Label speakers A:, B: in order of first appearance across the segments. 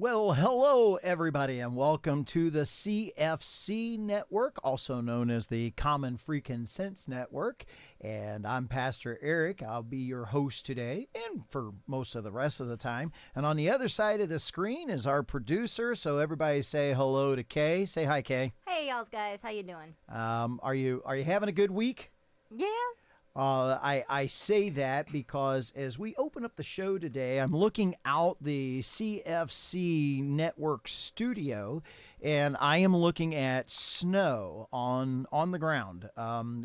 A: Well, hello, everybody, and welcome to the CFC Network, also known as the Common Freakin' Sense Network. And I'm Pastor Eric. I'll be your host today and for most of the rest of the time. And on the other side of the screen is our producer. So everybody say hello to Kay. Say hi, Kay.
B: Hey, y'all guys. How you doing?
A: Are you having a good week?
B: Yeah.
A: I say that because as we open up the show today, I'm looking out the CFC Network studio, and I am looking at snow on the ground.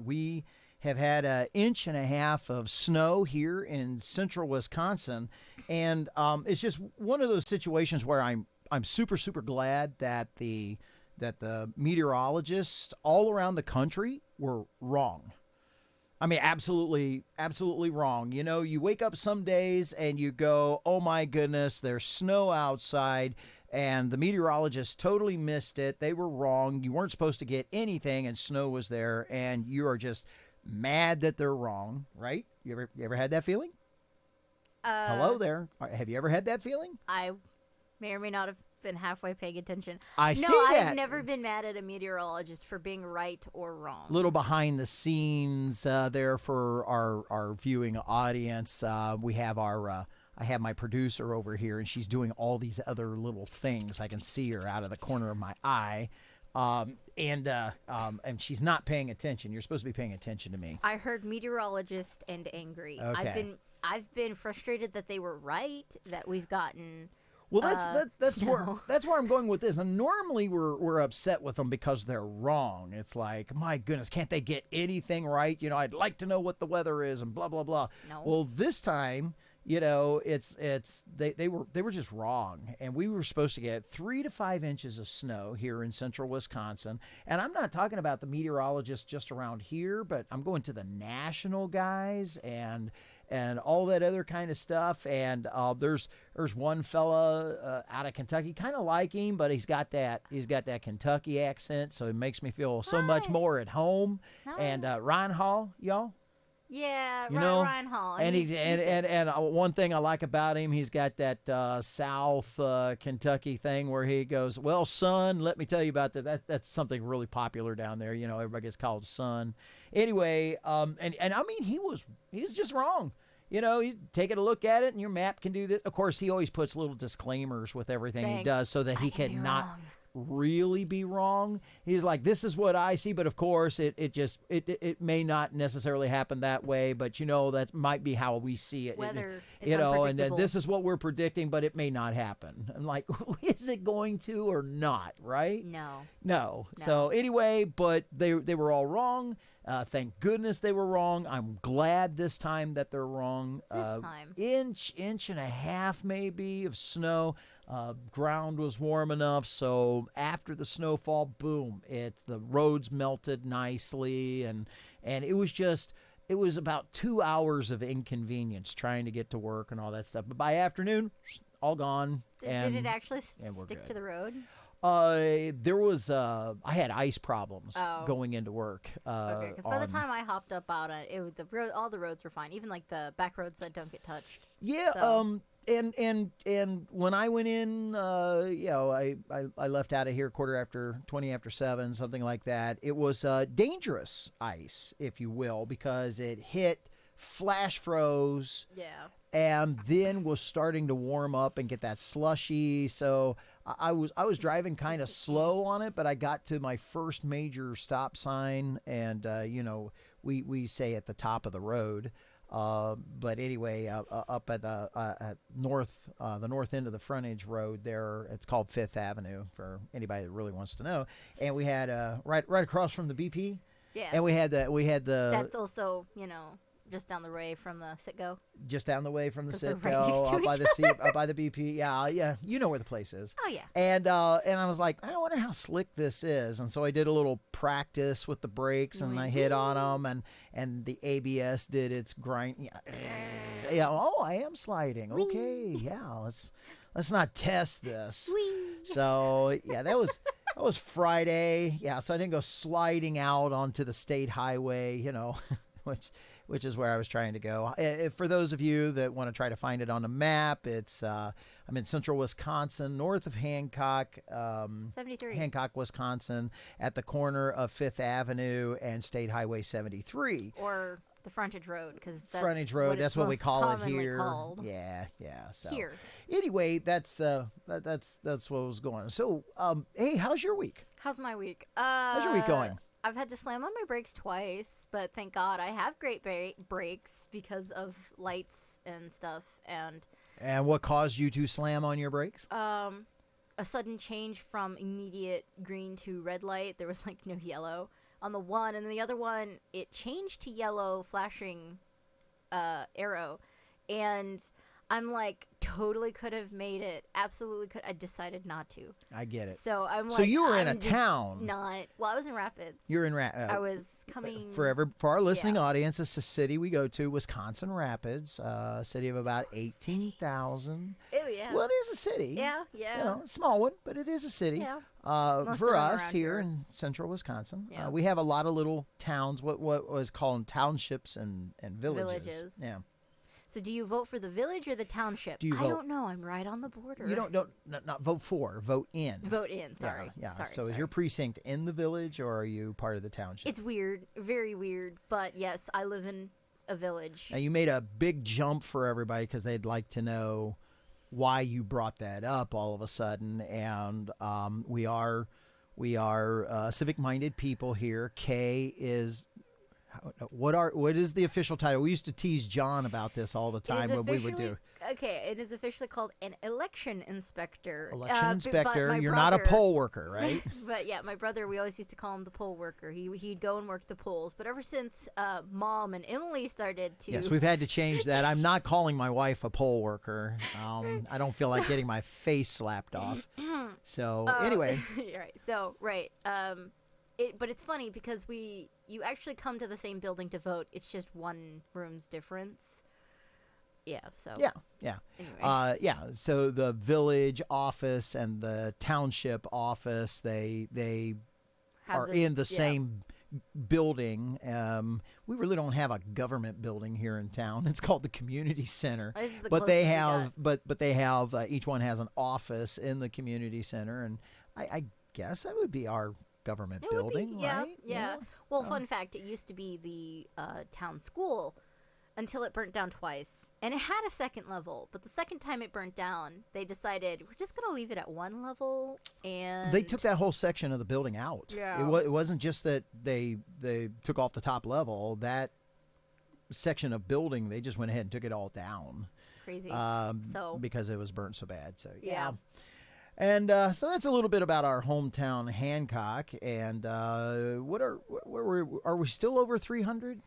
A: We have had 1.5 inches of snow here in central Wisconsin, and it's just one of those situations where I'm super glad that the meteorologists all around the country were wrong. I mean, absolutely wrong. You know, you wake up some days and you go, oh my goodness, there's snow outside, and the meteorologists totally missed it. They were wrong. You weren't supposed to get anything, and snow was there, and you are just mad that they're wrong, right? You ever had that feeling? Hello there. Have you ever had that feeling?
B: I may or may not have been halfway paying attention.
A: I see that.
B: I've never been mad at a meteorologist for being right or wrong.
A: Little behind the scenes there for our viewing audience. We have I have my producer over here, and she's doing all these other little things. I can see her out of the corner of my eye. And she's not paying attention. You're supposed to be paying attention to me.
B: I heard meteorologist and angry.
A: Okay.
B: I've been frustrated that they were right, that we've gotten
A: Well, that's
B: snow.
A: where I'm going with this. And normally we're upset with them because they're wrong. It's like, my goodness, can't they get anything right? You know, I'd like to know what the weather is and blah blah blah.
B: No.
A: Well, this time, you know, they were just wrong, and we were supposed to get 3 to 5 inches of snow here in central Wisconsin. And I'm not talking about the meteorologists just around here, but I'm going to the national guys and all that other kind of stuff. And there's one fella out of Kentucky, kind of like him, but he's got that Kentucky accent, so it makes me feel so much more at home.
B: Hi.
A: And Ryan Hall, y'all.
B: Yeah,
A: You know,
B: Ryan Hall.
A: And
B: he's
A: and one thing I like about him, he's got that South Kentucky thing where he goes, well, son, let me tell you about that. That's something really popular down there. You know, everybody gets called son. Anyway, and I mean, he was just wrong. You know, he's taking a look at it, and your map can do this. Of course, he always puts little disclaimers with everything he does so that he cannot really be wrong. He's like, this is what I see, but of course it may not necessarily happen that way, but you know, that might be how we see it.
B: Weather,
A: you know, and this is what we're predicting, but it may not happen. I'm like, is it going to or not, right? No. So anyway, but they were all wrong. Thank goodness they were wrong. I'm glad this time that they're wrong.
B: This time.
A: Inch and a half maybe of snow. Ground was warm enough, so after the snowfall, boom, the roads melted nicely, and it was about 2 hours of inconvenience trying to get to work and all that stuff. But by afternoon, all gone.
B: Did it actually stick to the road?
A: There was I had ice problems going into work.
B: Okay, because by the time I hopped up out all the roads were fine, even like the back roads that don't get touched.
A: Yeah.
B: So.
A: And when I went in, you know, I left out of here 20 after 7, something like that. It was dangerous ice, if you will, because it hit, flash froze.
B: Yeah.
A: And then was starting to warm up and get that slushy. So I was driving kind of slow on it, but I got to my first major stop sign, and you know, we say at the top of the road. But anyway, up at the north end of the frontage road there, it's called 5th Avenue for anybody that really wants to know. And we had right across from the BP.
B: Yeah.
A: And we had the.
B: That's also, you know, just down the way from the Citgo.
A: Just down the way from the Citgo,
B: right
A: up by the BP. Yeah, you know where the place is.
B: Oh yeah.
A: And I was like, I wonder how slick this is. And so I did a little practice with the brakes, and I hit on them, and the ABS did its grind. Yeah. Oh, I am sliding. Okay. Yeah. Let's not test this. So yeah, that was Friday. Yeah. So I didn't go sliding out onto the state highway. You know. which is where I was trying to go. For those of you that want to try to find it on the map, it's I'm in central Wisconsin, north of Hancock,
B: 73.
A: Hancock, Wisconsin, at the corner of 5th Avenue and State Highway 73.
B: Or the frontage road, because that's
A: Frontage road, that's what we call it here.
B: Called.
A: Yeah. So
B: here.
A: Anyway, that's what was going on. So, hey, how's your week?
B: How's my week?
A: How's your week going?
B: I've had to slam on my brakes twice, but thank God I have great brakes because of lights and stuff.
A: And what caused you to slam on your brakes?
B: A sudden change from immediate green to red light. There was like no yellow on the one, and then the other one, it changed to yellow flashing arrow, and I'm like, totally could have made it. Absolutely could. I decided not to.
A: I get it.
B: So I'm like,
A: so you were in
B: I'm
A: a town.
B: Not. Well, I was in Rapids.
A: You're in
B: I was coming.
A: For our listening audience, it's a city we go to, Wisconsin Rapids, a city of about 18,000.
B: Oh yeah.
A: Well, it is a city.
B: Yeah.
A: You know, a small one, but it is a city.
B: Yeah.
A: For us here in central Wisconsin, we have a lot of little towns, what was called townships and villages. Yeah.
B: So do you vote for the village or the township? I don't know. I'm right on the border.
A: You don't not vote for, vote in.
B: Vote in. Sorry.
A: Yeah.
B: Sorry,
A: is your precinct in the village, or are you part of the township?
B: It's weird, very weird. But yes, I live in a village.
A: Now you made a big jump for everybody because they'd like to know why you brought that up all of a sudden, and we are civic-minded people here. Kay is. What is the official title? We used to tease John about this all the time. What we would do.
B: Okay, it is officially called an election inspector.
A: Election inspector. You're not a poll worker, right?
B: But yeah, my brother, we always used to call him the poll worker. He'd go and work the polls. But ever since Mom and Emily started to...
A: Yes, we've had to change that. I'm not calling my wife a poll worker. I don't feel like getting my face slapped off. So anyway.
B: Right. So, right. But it's funny because you actually come to the same building to vote. It's just one room's difference. Yeah. So.
A: Yeah.
B: Anyway.
A: So the village office and the township office, they are in the same building. We really don't have a government building here in town. It's called the community center. But they have, each one has an office in the community center, and I guess that would be our government building, right?
B: Yeah. Well, fun fact, it used to be the town school until it burnt down twice. And it had a second level, but the second time it burnt down, they decided, we're just going to leave it at one level, and...
A: They took that whole section of the building out.
B: Yeah.
A: It wasn't just that they took off the top level. That section of building, they just went ahead and took it all down.
B: Crazy.
A: Because it was burnt so bad. So,
B: yeah.
A: And so that's a little bit about our hometown, Hancock. And are we still over 300?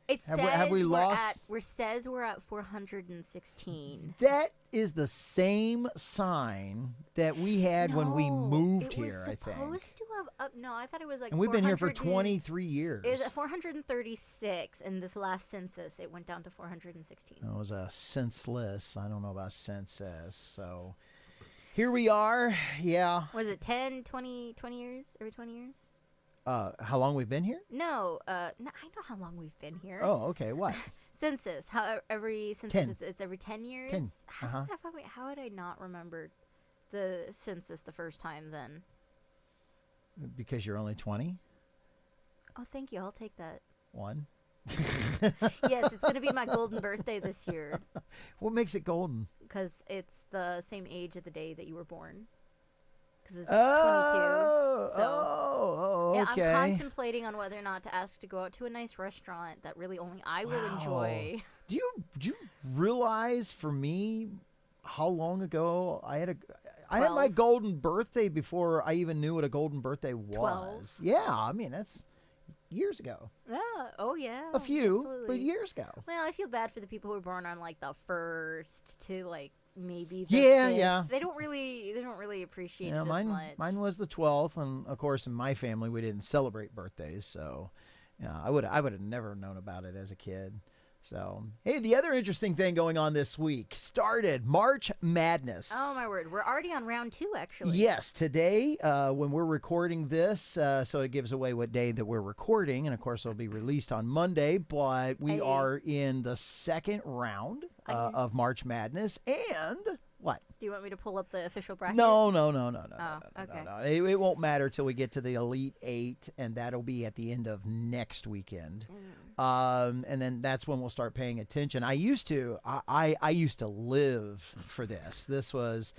B: It says
A: have we lost?
B: Says we're at 416.
A: That is the same sign that we had when we moved here, I think.
B: It was supposed to have up. No, I thought it was like.
A: And we've been here for 23 years.
B: It was at 436, and this last census, it went down to 416.
A: It was a senseless. I don't know about census. So here we are. Yeah.
B: Was it 10, 20 years? Every 20 years?
A: How long we've been here?
B: No, I know how long we've been here.
A: Oh, okay. What?
B: Census. Every census, it's every 10 years.
A: 10.
B: How would I not remember the census the first time then?
A: Because you're only 20?
B: Oh, thank you. I'll take that.
A: 1.
B: Yes, it's going to be my golden birthday this year.
A: What makes it golden?
B: Because it's the same age of the day that you were born. Because it's 22. So,
A: okay.
B: I'm contemplating on whether or not to ask to go out to a nice restaurant that really only I will enjoy.
A: Do you realize for me how long ago I had my golden birthday before I even knew what a golden birthday was?
B: 12.
A: Yeah, I mean that's years ago.
B: Yeah. Oh yeah.
A: A few,
B: absolutely.
A: but years ago.
B: Well, I feel bad for the people who were born on like the 1st to like maybe
A: the
B: 5th. They don't really appreciate it as much.
A: Mine was the 12th, and of course in my family we didn't celebrate birthdays, so I would have never known about it as a kid. So, hey, the other interesting thing going on this week started March Madness.
B: Oh, my word. We're already on round 2, actually.
A: Yes, today, when we're recording this, so it gives away what day that we're recording, and of course it'll be released on Monday, but we are in the second round of March Madness, and what?
B: Do you want me to pull up the official bracket?
A: No. It won't matter till we get to the Elite Eight, and that'll be at the end of next weekend. And then that's when we'll start paying attention. I used to live for this. This was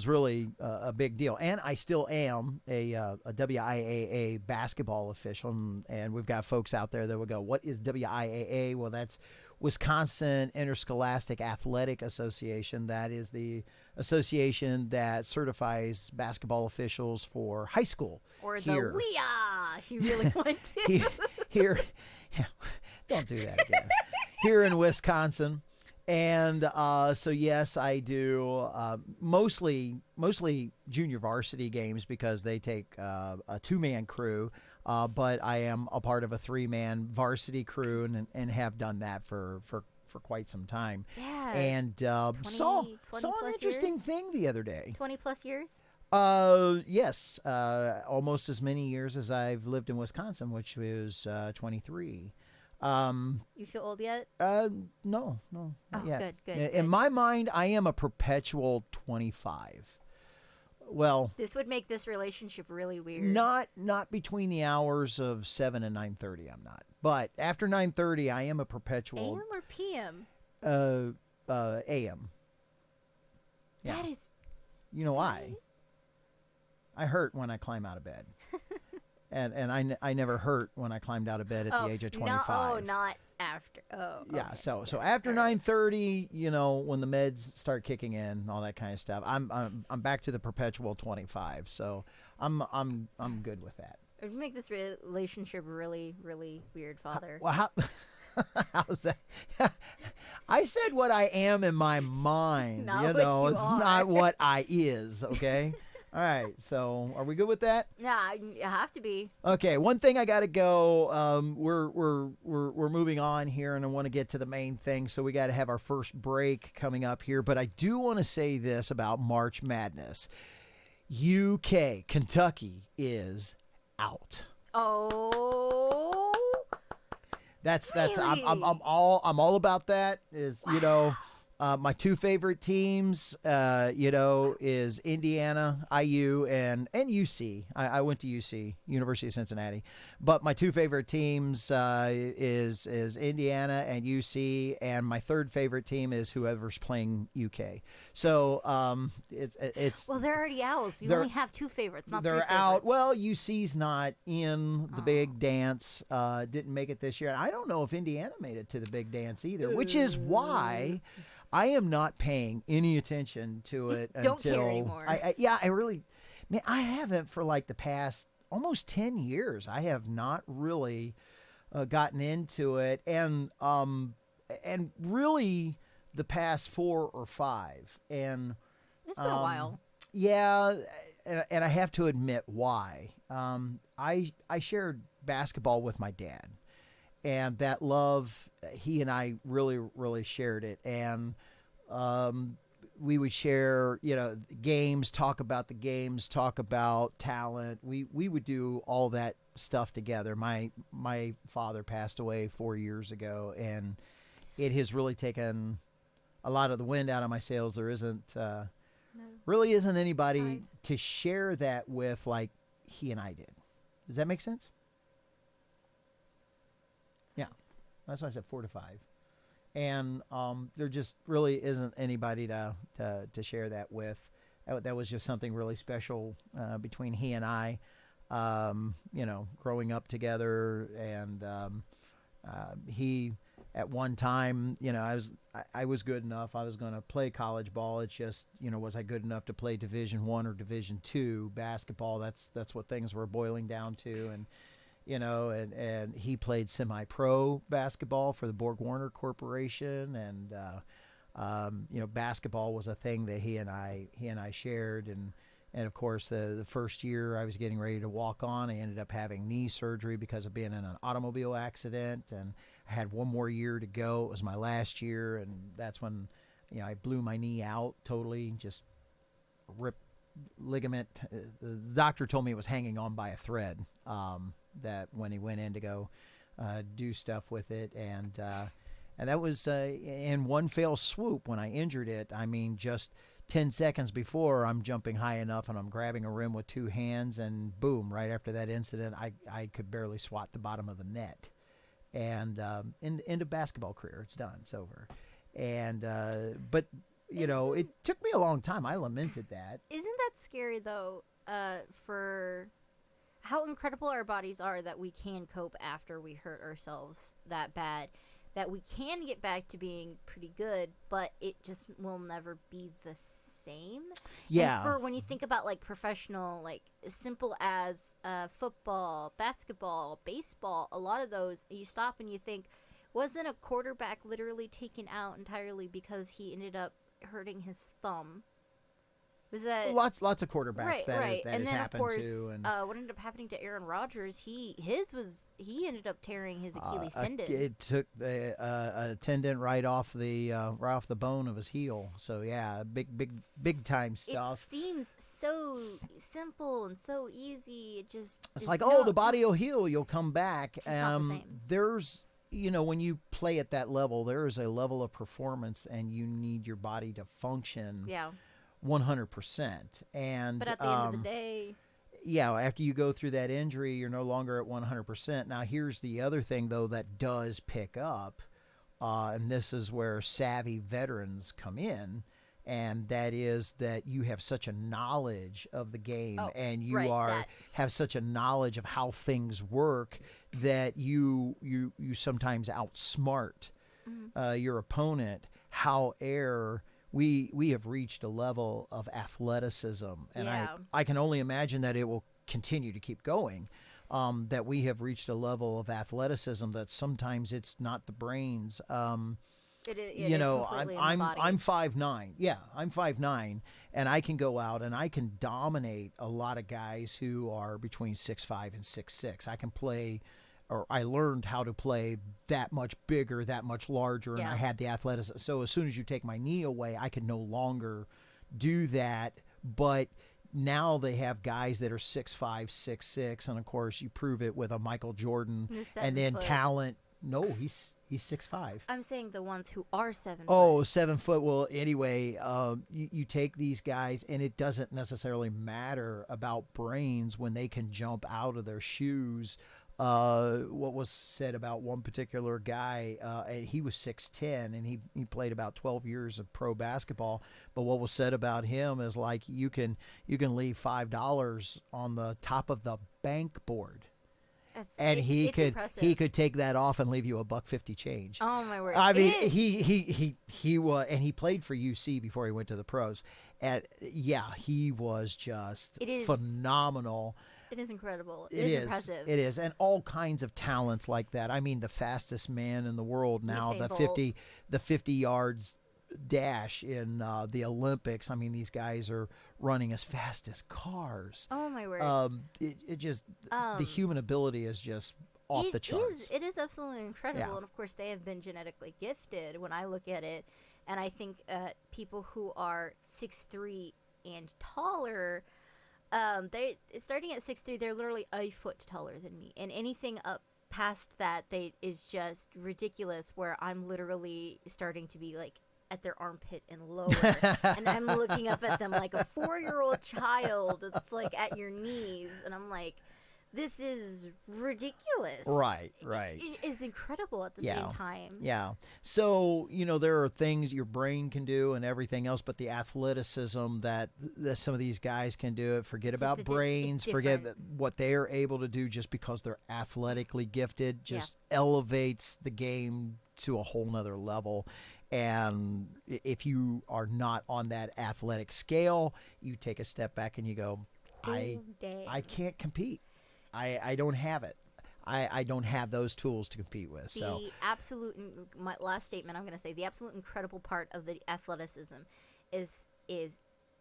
A: really a big deal, and I still am a WIAA basketball official. And we've got folks out there that would go, "What is WIAA?" Well, that's Wisconsin Interscholastic Athletic Association. That is the association that certifies basketball officials for high school.
B: Or
A: here.
B: the WIA, if you really want to.
A: Here, don't do that again. Here in Wisconsin. And so, yes, I do mostly junior varsity games because they take a 2-man crew. But I am a part of a 3-man varsity crew and have done that for quite some time.
B: Yeah.
A: And saw an interesting thing the other day.
B: 20 plus years?
A: Yes. Almost as many years as I've lived in Wisconsin, which was 23.
B: You feel old yet?
A: No, not yet.
B: Good.
A: In my mind, I am a perpetual 25. Well,
B: this would make this relationship really weird.
A: Not between the hours of 7 and 9:30. I'm not, but after 9:30, I am a perpetual.
B: AM or PM?
A: AM. Yeah.
B: That is.
A: You know why? I hurt when I climb out of bed, and I never hurt when I climbed out of bed at the age of 25.
B: Not after. Oh.
A: Yeah.
B: Okay.
A: So after 9:30, when the meds start kicking in, all that kind of stuff, I'm back to the perpetual 25. So I'm good with that.
B: It would make this relationship really, really weird, Father.
A: Well, how's that? I said what I am in my mind.
B: Not
A: it's not what I is. Okay. All right, so are we good with that?
B: Yeah, you have to be.
A: Okay, one thing I got to go. We're moving on here, and I want to get to the main thing. So we got to have our first break coming up here. But I do want to say this about March Madness: UK, Kentucky is out.
B: Oh,
A: that's
B: really?
A: I'm all about that.
B: Wow.
A: My 2 favorite teams, is Indiana, IU, and UC. I went to UC, University of Cincinnati. But my 2 favorite teams is Indiana and UC, and my 3rd favorite team is whoever's playing UK. So it's
B: well, they're already out. So you only have 2 favorites, not 3 favorites.
A: They're out. Well, UC's not in the big dance. Didn't make it this year. And I don't know if Indiana made it to the big dance either, which is why I am not paying any attention to it
B: Don't care anymore.
A: I really, man, I haven't for like the past almost 10 years. I have not really gotten into it, and really the past 4 or 5. And
B: it's been a while.
A: Yeah, and I have to admit why. I shared basketball with my dad. And that love, he and I really, really shared it. And we would share, games, talk about the games, talk about talent. We would do all that stuff together. My father passed away 4 years ago, and it has really taken a lot of the wind out of my sails. There really isn't anybody to share that with like he and I did. Does that make sense? Yeah, that's why I said 4 to 5, and there just really isn't anybody to share that with. That was just something really special between he and I, growing up together, and he at one time, I was good enough. I was going to play college ball. It's just, was I good enough to play Division I or Division II basketball? That's what things were boiling down to, and. And he played semi-pro basketball for the Borg Warner Corporation, and basketball was a thing that he and I shared, and of course the first year I was getting ready to walk on, I ended up having knee surgery because of being in an automobile accident, and I had one more year to go. It was my last year, and that's when, I blew my knee out totally, just ripped ligament. The doctor told me it was hanging on by a thread. That when he went in to go do stuff with it, and that was in one fell swoop when I injured it. I mean, just 10 seconds before, I'm jumping high enough and I'm grabbing a rim with two hands, and boom, right after that incident, I could barely swat the bottom of the net. And into basketball career, it's done, it's over. And but it took me a long time. I lamented that.
B: Isn't that scary though? For how incredible our bodies are, that we can cope after we hurt ourselves that bad, that we can get back to being pretty good, but it just will never be the same.
A: Yeah.
B: And for when you think about like professional, like as simple as football, basketball, baseball, a lot of those, you stop and you think, wasn't a quarterback literally taken out entirely because he ended up hurting his thumb? Was that
A: lots of quarterbacks
B: right?
A: that
B: Right,
A: that
B: and
A: has
B: then
A: happened
B: of course,
A: to, and
B: what ended up happening to Aaron Rodgers? He ended up tearing his Achilles tendon.
A: It took a tendon right off the bone of his heel. So yeah, big time stuff.
B: It seems so simple and so easy. It just
A: It's
B: is
A: like,
B: not,
A: the body will heal, you'll come back.
B: It's not the same.
A: There's when you play at that level, there is a level of performance, and you need your body to function.
B: Yeah.
A: 100%. And
B: But at the end of the day,
A: after you go through that injury, you're no longer at 100%. Now, here's the other thing, though, that does pick up, and this is where savvy veterans come in, and that is that you have such a knowledge of the game, and you have such a knowledge of how things work that you sometimes outsmart your opponent. However, we have reached a level of athleticism, and I can only imagine that it will continue to keep going. That we have reached a level of athleticism that sometimes it's not the brains.
B: it is completely in the body.
A: I'm 5'9". Yeah, I'm 5'9", and I can go out and I can dominate a lot of guys who are between 6'5" and 6'6". I can play. Or I learned how to play that much bigger, that much larger, and I had the athleticism. So as soon as you take my knee away, I can no longer do that. But now they have guys that are 6'5", 6'6", and of course you prove it with a Michael Jordan, and then talent. No, he's 6'5".
B: I'm saying the ones who are 7 foot.
A: Oh, 7 foot. Well, anyway, you take these guys, and it doesn't necessarily matter about brains when they can jump out of their shoes. What was said about one particular guy, he was 6'10", and he played about 12 years of pro basketball. But what was said about him is like, you can leave $5 on the top of the bank board, and he could take that off and leave you $1.50 change.
B: Oh my word!
A: I mean, he was, and he played for UC before he went to the pros. And he was just phenomenal.
B: It is incredible. It is impressive.
A: It is. And all kinds of talents like that. I mean, the fastest man in the world now, the 50 yards dash in the Olympics. I mean, these guys are running as fast as cars.
B: Oh my word.
A: It just the human ability is just off the charts.
B: It is absolutely incredible. And of course, they have been genetically gifted when I look at it. And I think people who are 6'3" and taller, they starting at 6'3", they're literally a foot taller than me, and anything up past that is just ridiculous. Where I'm literally starting to be like at their armpit and lower, and I'm looking up at them like a 4-year-old child. It's like at your knees, and I'm like, this is ridiculous.
A: Right.
B: It is incredible at the same time.
A: Yeah. So, there are things your brain can do and everything else, but the athleticism that some of these guys can do, forget about brains, forget what they are able to do just because they're athletically gifted, just elevates the game to a whole nother level. And if you are not on that athletic scale, you take a step back and you go, I can't compete. I don't have it. I don't have those tools to compete with.
B: My last statement I'm going to say, the absolute incredible part of the athleticism is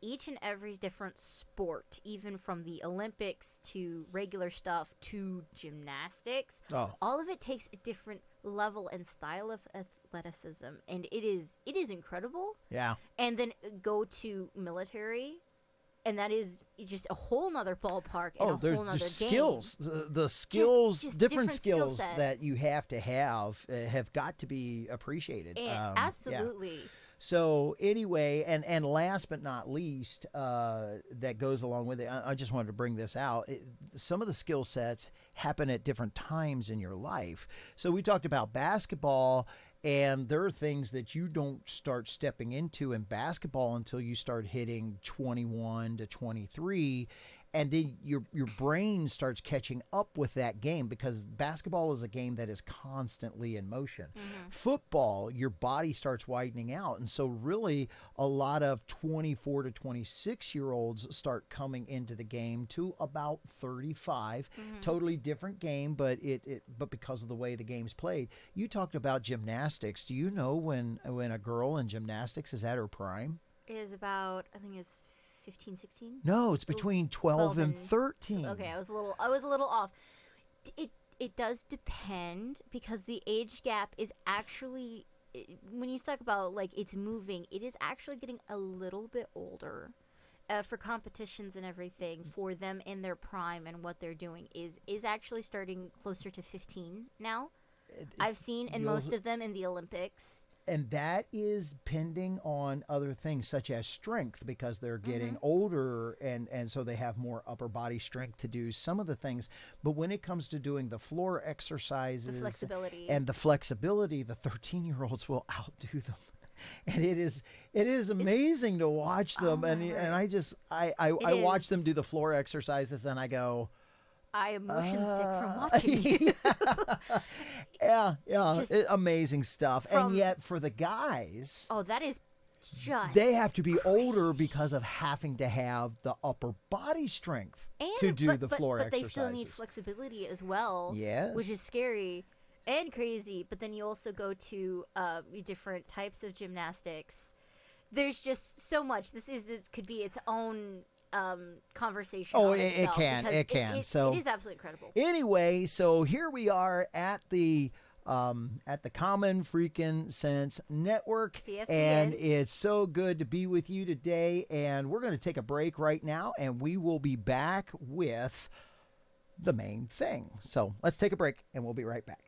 B: each and every different sport, even from the Olympics to regular stuff to gymnastics,
A: Oh,
B: all of it takes a different level and style of athleticism, and it is incredible.
A: yeah.
B: And then go to military, and that is just a whole nother ballpark and
A: Oh,
B: a
A: there's
B: whole nother game.
A: skills. The skills,
B: just
A: different
B: different skill
A: skills
B: set.
A: that you have got to be appreciated.
B: And
A: Yeah.
B: absolutely.
A: So anyway, and last but not least, that goes along with it, I just wanted to bring this out. Some of the skill sets happen at different times in your life. So we talked about basketball, and there are things that you don't start stepping into in basketball until you start hitting 21 to 23. And then your brain starts catching up with that game, because basketball is a game that is constantly in motion. Football, your body starts widening out. And so really a lot of 24 to 26-year-olds start coming into the game to about 35. Totally different game, but but because of the way the game's played. You talked about gymnastics. Do you know when a girl in gymnastics is at her prime?
B: It is about, I think it's 15, 16.
A: No, it's between 12 and 13.
B: Okay, I was a little off. It does depend, because the age gap is actually, when you talk about like it's moving, it is actually getting a little bit older. For competitions and everything, for them in their prime and what they're doing is actually starting closer to 15 now. I've seen in most of them in the Olympics.
A: And that is pending on other things such as strength, because they're getting older, and so they have more upper body strength to do some of the things. But when it comes to doing the floor exercises,
B: The flexibility.
A: the 13-year-olds will outdo them. And it is amazing to watch them.
B: Oh, my
A: And I watch
B: is.
A: them do the floor exercises, and I go,
B: I am motion sick from watching it.
A: yeah,
B: Just
A: amazing stuff. And
B: from-
A: yet for the guys,
B: Oh, that is just
A: they have to be older
B: crazy.
A: because of having to have the upper body strength
B: And,
A: to do
B: but,
A: the
B: but,
A: floor
B: but
A: exercises.
B: they still need flexibility as well.
A: Yes.
B: Which is scary and crazy. But then you also go to different types of gymnastics. There's just so much. This could be its own conversation.
A: Oh,
B: on
A: it
B: itself,
A: can.
B: because
A: It can. So
B: it is absolutely incredible.
A: anyway, so here we are at the Common Freakin' Sense Network,
B: CFCN.
A: and it's so good to be with you today. And we're going to take a break right now, and we will be back with the main thing. So let's take a break, and we'll be right back.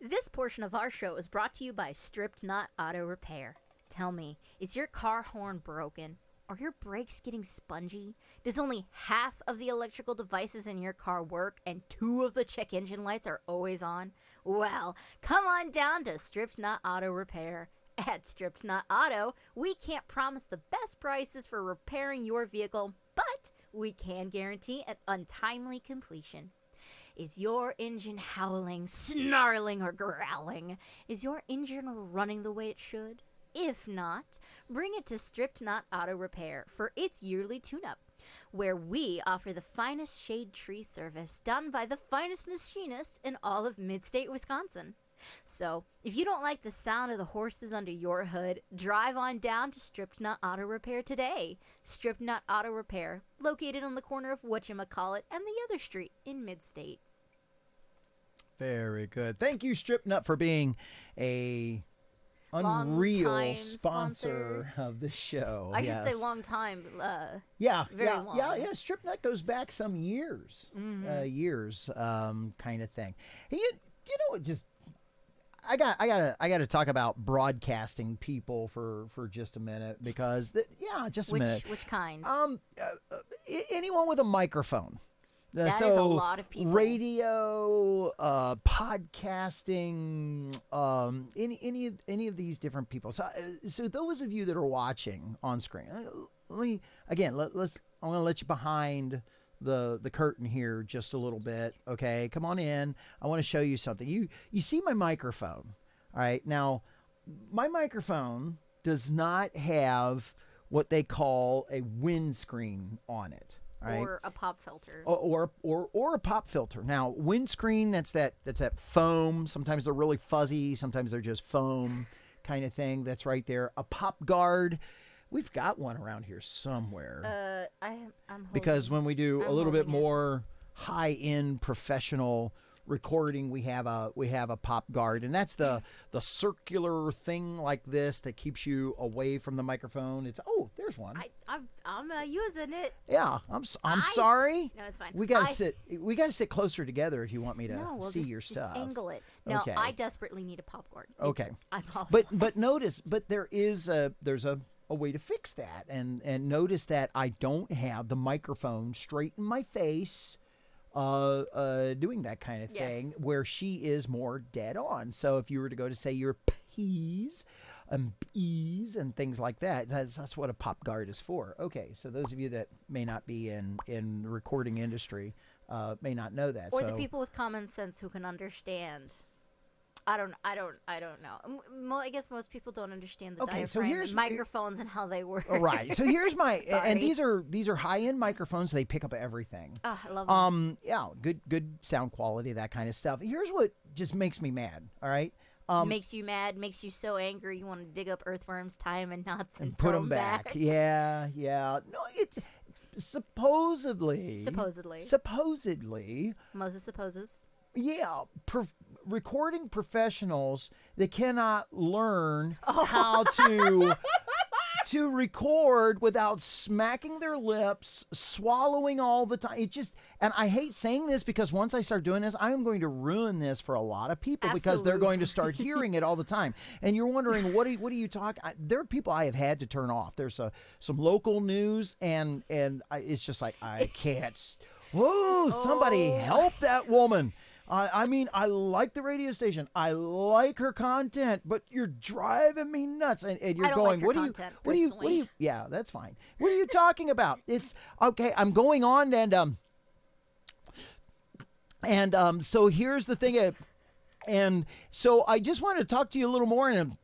B: This portion of our show is brought to you by Stripped Knot Auto Repair. Tell me, is your car horn broken? Are your brakes getting spongy? Does only half of the electrical devices in your car work and 2 of the check engine lights are always on? Well, come on down to Stripped Knot Auto Repair. At Stripped Knot Auto, we can't promise the best prices for repairing your vehicle, but we can guarantee an untimely completion. Is your engine howling, snarling, or growling? Is your engine running the way it should? If not, bring it to Stripped Knot Auto Repair for its yearly tune-up, where we offer the finest shade tree service done by the finest machinist in all of mid-state Wisconsin. So, if you don't like the sound of the horses under your hood, drive on down to Stripped Knot Auto Repair today. Stripped Knot Auto Repair, located on the corner of whatchamacallit and the other street in mid-state.
A: Very good. Thank you, Strip Nut, for being a unreal
B: Long-time
A: sponsor of the show.
B: I should say long time. Very long.
A: Yeah. Strip Nut goes back some years, kind of thing. And you know, just I gotta talk about broadcasting people for just a minute, because just a minute.
B: Which kind?
A: Anyone with a microphone.
B: That is a lot of people.
A: Radio, podcasting, any of these different people. So those of you that are watching on screen, I'm gonna let you behind the curtain here just a little bit. Okay, come on in. I want to show you something. You see my microphone. All right, now my microphone does not have what they call a windscreen on it. Right?
B: Or a pop filter.
A: Or a pop filter. Now, windscreen, that's that foam. Sometimes they're really fuzzy. Sometimes they're just foam kind of thing. That's right there. A pop guard. We've got one around here somewhere.
B: I'm
A: because when we do a little bit
B: holding it.
A: more high-end professional recording, we have a pop guard, and that's the circular thing like this that keeps you away from the microphone. It's there's one.
B: I'm using it.
A: Yeah, I'm sorry.
B: No, it's fine.
A: We gotta sit closer together if you want me to
B: we'll
A: see
B: just,
A: your
B: just
A: stuff.
B: angle it. No,
A: Okay.
B: I desperately need a pop guard.
A: Okay.
B: I'm all
A: But notice, there's a way to fix that, and notice that I don't have the microphone straight in my face. Doing that kind of thing,
B: Yes.
A: where she is more dead on. So if you were to go to say your P's and B's and things like that, that's what a pop guard is for. Okay, so those of you that may not be in the recording industry may not know that.
B: Or the people with common sense who can understand. I don't know. I guess most people don't understand the
A: Okay, so
B: diaphragm
A: here's-
B: and microphones and how they work.
A: Right. So here's my and
B: Sorry.
A: these are high-end microphones. They pick up everything.
B: Oh, I love them.
A: Yeah, good sound quality, that kind of stuff. Here's what just makes me mad. All right.
B: Makes you mad, makes you so angry you want to dig up earthworms, tie them in knots, and
A: Put
B: throw
A: them back. Yeah. No, supposedly.
B: Moses supposes.
A: Yeah, recording professionals, they cannot learn
B: Oh.
A: how to record without smacking their lips, swallowing all the time. It just, and I hate saying this because once I start doing this, I'm going to ruin this for a lot of people because they're going to start hearing it all the time. And you're wondering, what are you talking? There are people I have had to turn off. There's some local news, and it's just like, I can't. Somebody help that woman. I mean, I like the radio station. I like her content, but you're driving me nuts. And you're
B: I don't
A: going,
B: like her
A: what
B: content,
A: do you,
B: personally.
A: yeah, that's fine. What are you talking about? It's okay. I'm going on and so here's the thing. And so I just wanted to talk to you a little more. And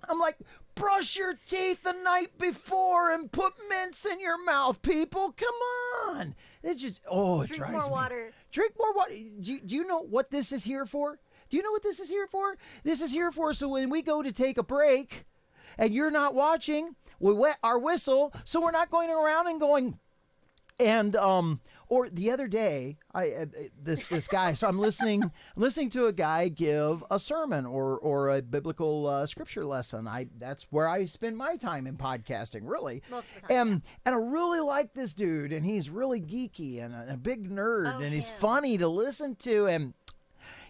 A: I'm like, brush your teeth the night before and put mints in your mouth, people. Come on. It just, it
B: Drink
A: drives
B: more
A: me.
B: water.
A: Drink more water. Do you know what this is here for? Do you know what this is here for? This is here for so when we go to take a break and you're not watching, we wet our whistle, so we're not going around and going. And or the other day, this guy. So I'm listening to a guy give a sermon or a biblical scripture lesson. That's where I spend my time in podcasting, really.
B: Most of the time,
A: And I really like this dude, and he's really geeky and a big nerd, and he's funny to listen to, and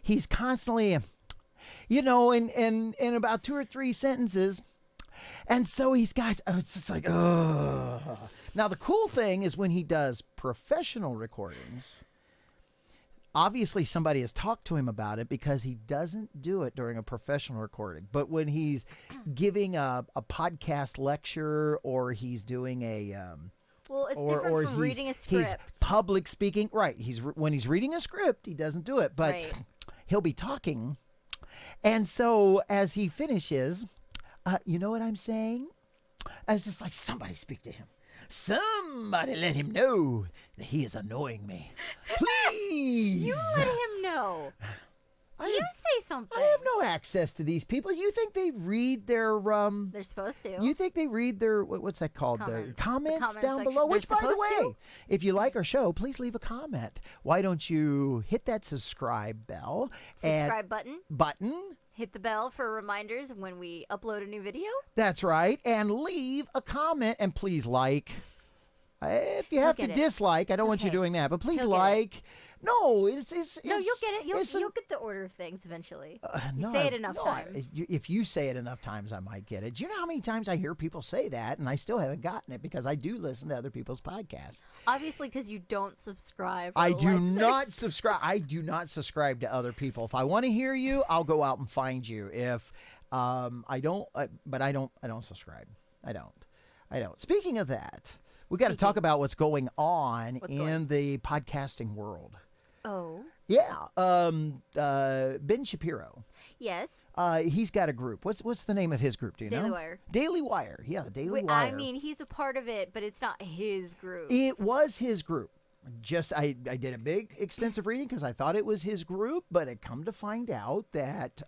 A: he's constantly, in about 2 or 3 sentences. And so he's got, it's just like, oh. Now, the cool thing is when he does professional recordings, obviously somebody has talked to him about it because he doesn't do it during a professional recording. But when he's giving a podcast lecture or he's doing
B: well, it's different from reading a script.
A: He's public speaking. Right. When he's reading a script, he doesn't do it. But he'll be talking. And so as he finishes, you know what I'm saying? I was just like, somebody speak to him. Somebody let him know that he is annoying me. Please.
B: You let him know. You say something.
A: I have no access to these people. You think they read their
B: They're supposed to.
A: You think they read their what's that called?
B: Comments.
A: The comments
B: The
A: down
B: comment
A: below.
B: section.
A: Which,
B: They're
A: by the
B: supposed
A: way, if you like our show, please leave a comment. Why don't you hit that subscribe bell?
B: Subscribe button.
A: Button.
B: Hit the bell for reminders when we upload a new video.
A: That's right. And leave a comment. And please like. If you have to dislike, I don't want you doing that. But please like. No, it's
B: no, you'll get it. You'll get the order of things eventually. You say it enough times.
A: If you say it enough times, I might get it. Do you know how many times I hear people say that, and I still haven't gotten it because I do listen to other people's podcasts.
B: Obviously, because you don't subscribe.
A: I do not subscribe. I do not subscribe to other people. If I want to hear you, I'll go out and find you. If I don't, but I don't subscribe. I don't. Speaking of that, we got to talk about what's going on in the podcasting world.
B: Oh.
A: Yeah. Ben Shapiro.
B: Yes.
A: He's got a group. What's the name of his group? Do you know?
B: Daily Wire.
A: Daily Wire. Yeah, the Daily Wire.
B: I mean, he's a part of it, but it's not his group.
A: It was his group. I did a big extensive reading because I thought it was his group, but I come to find out that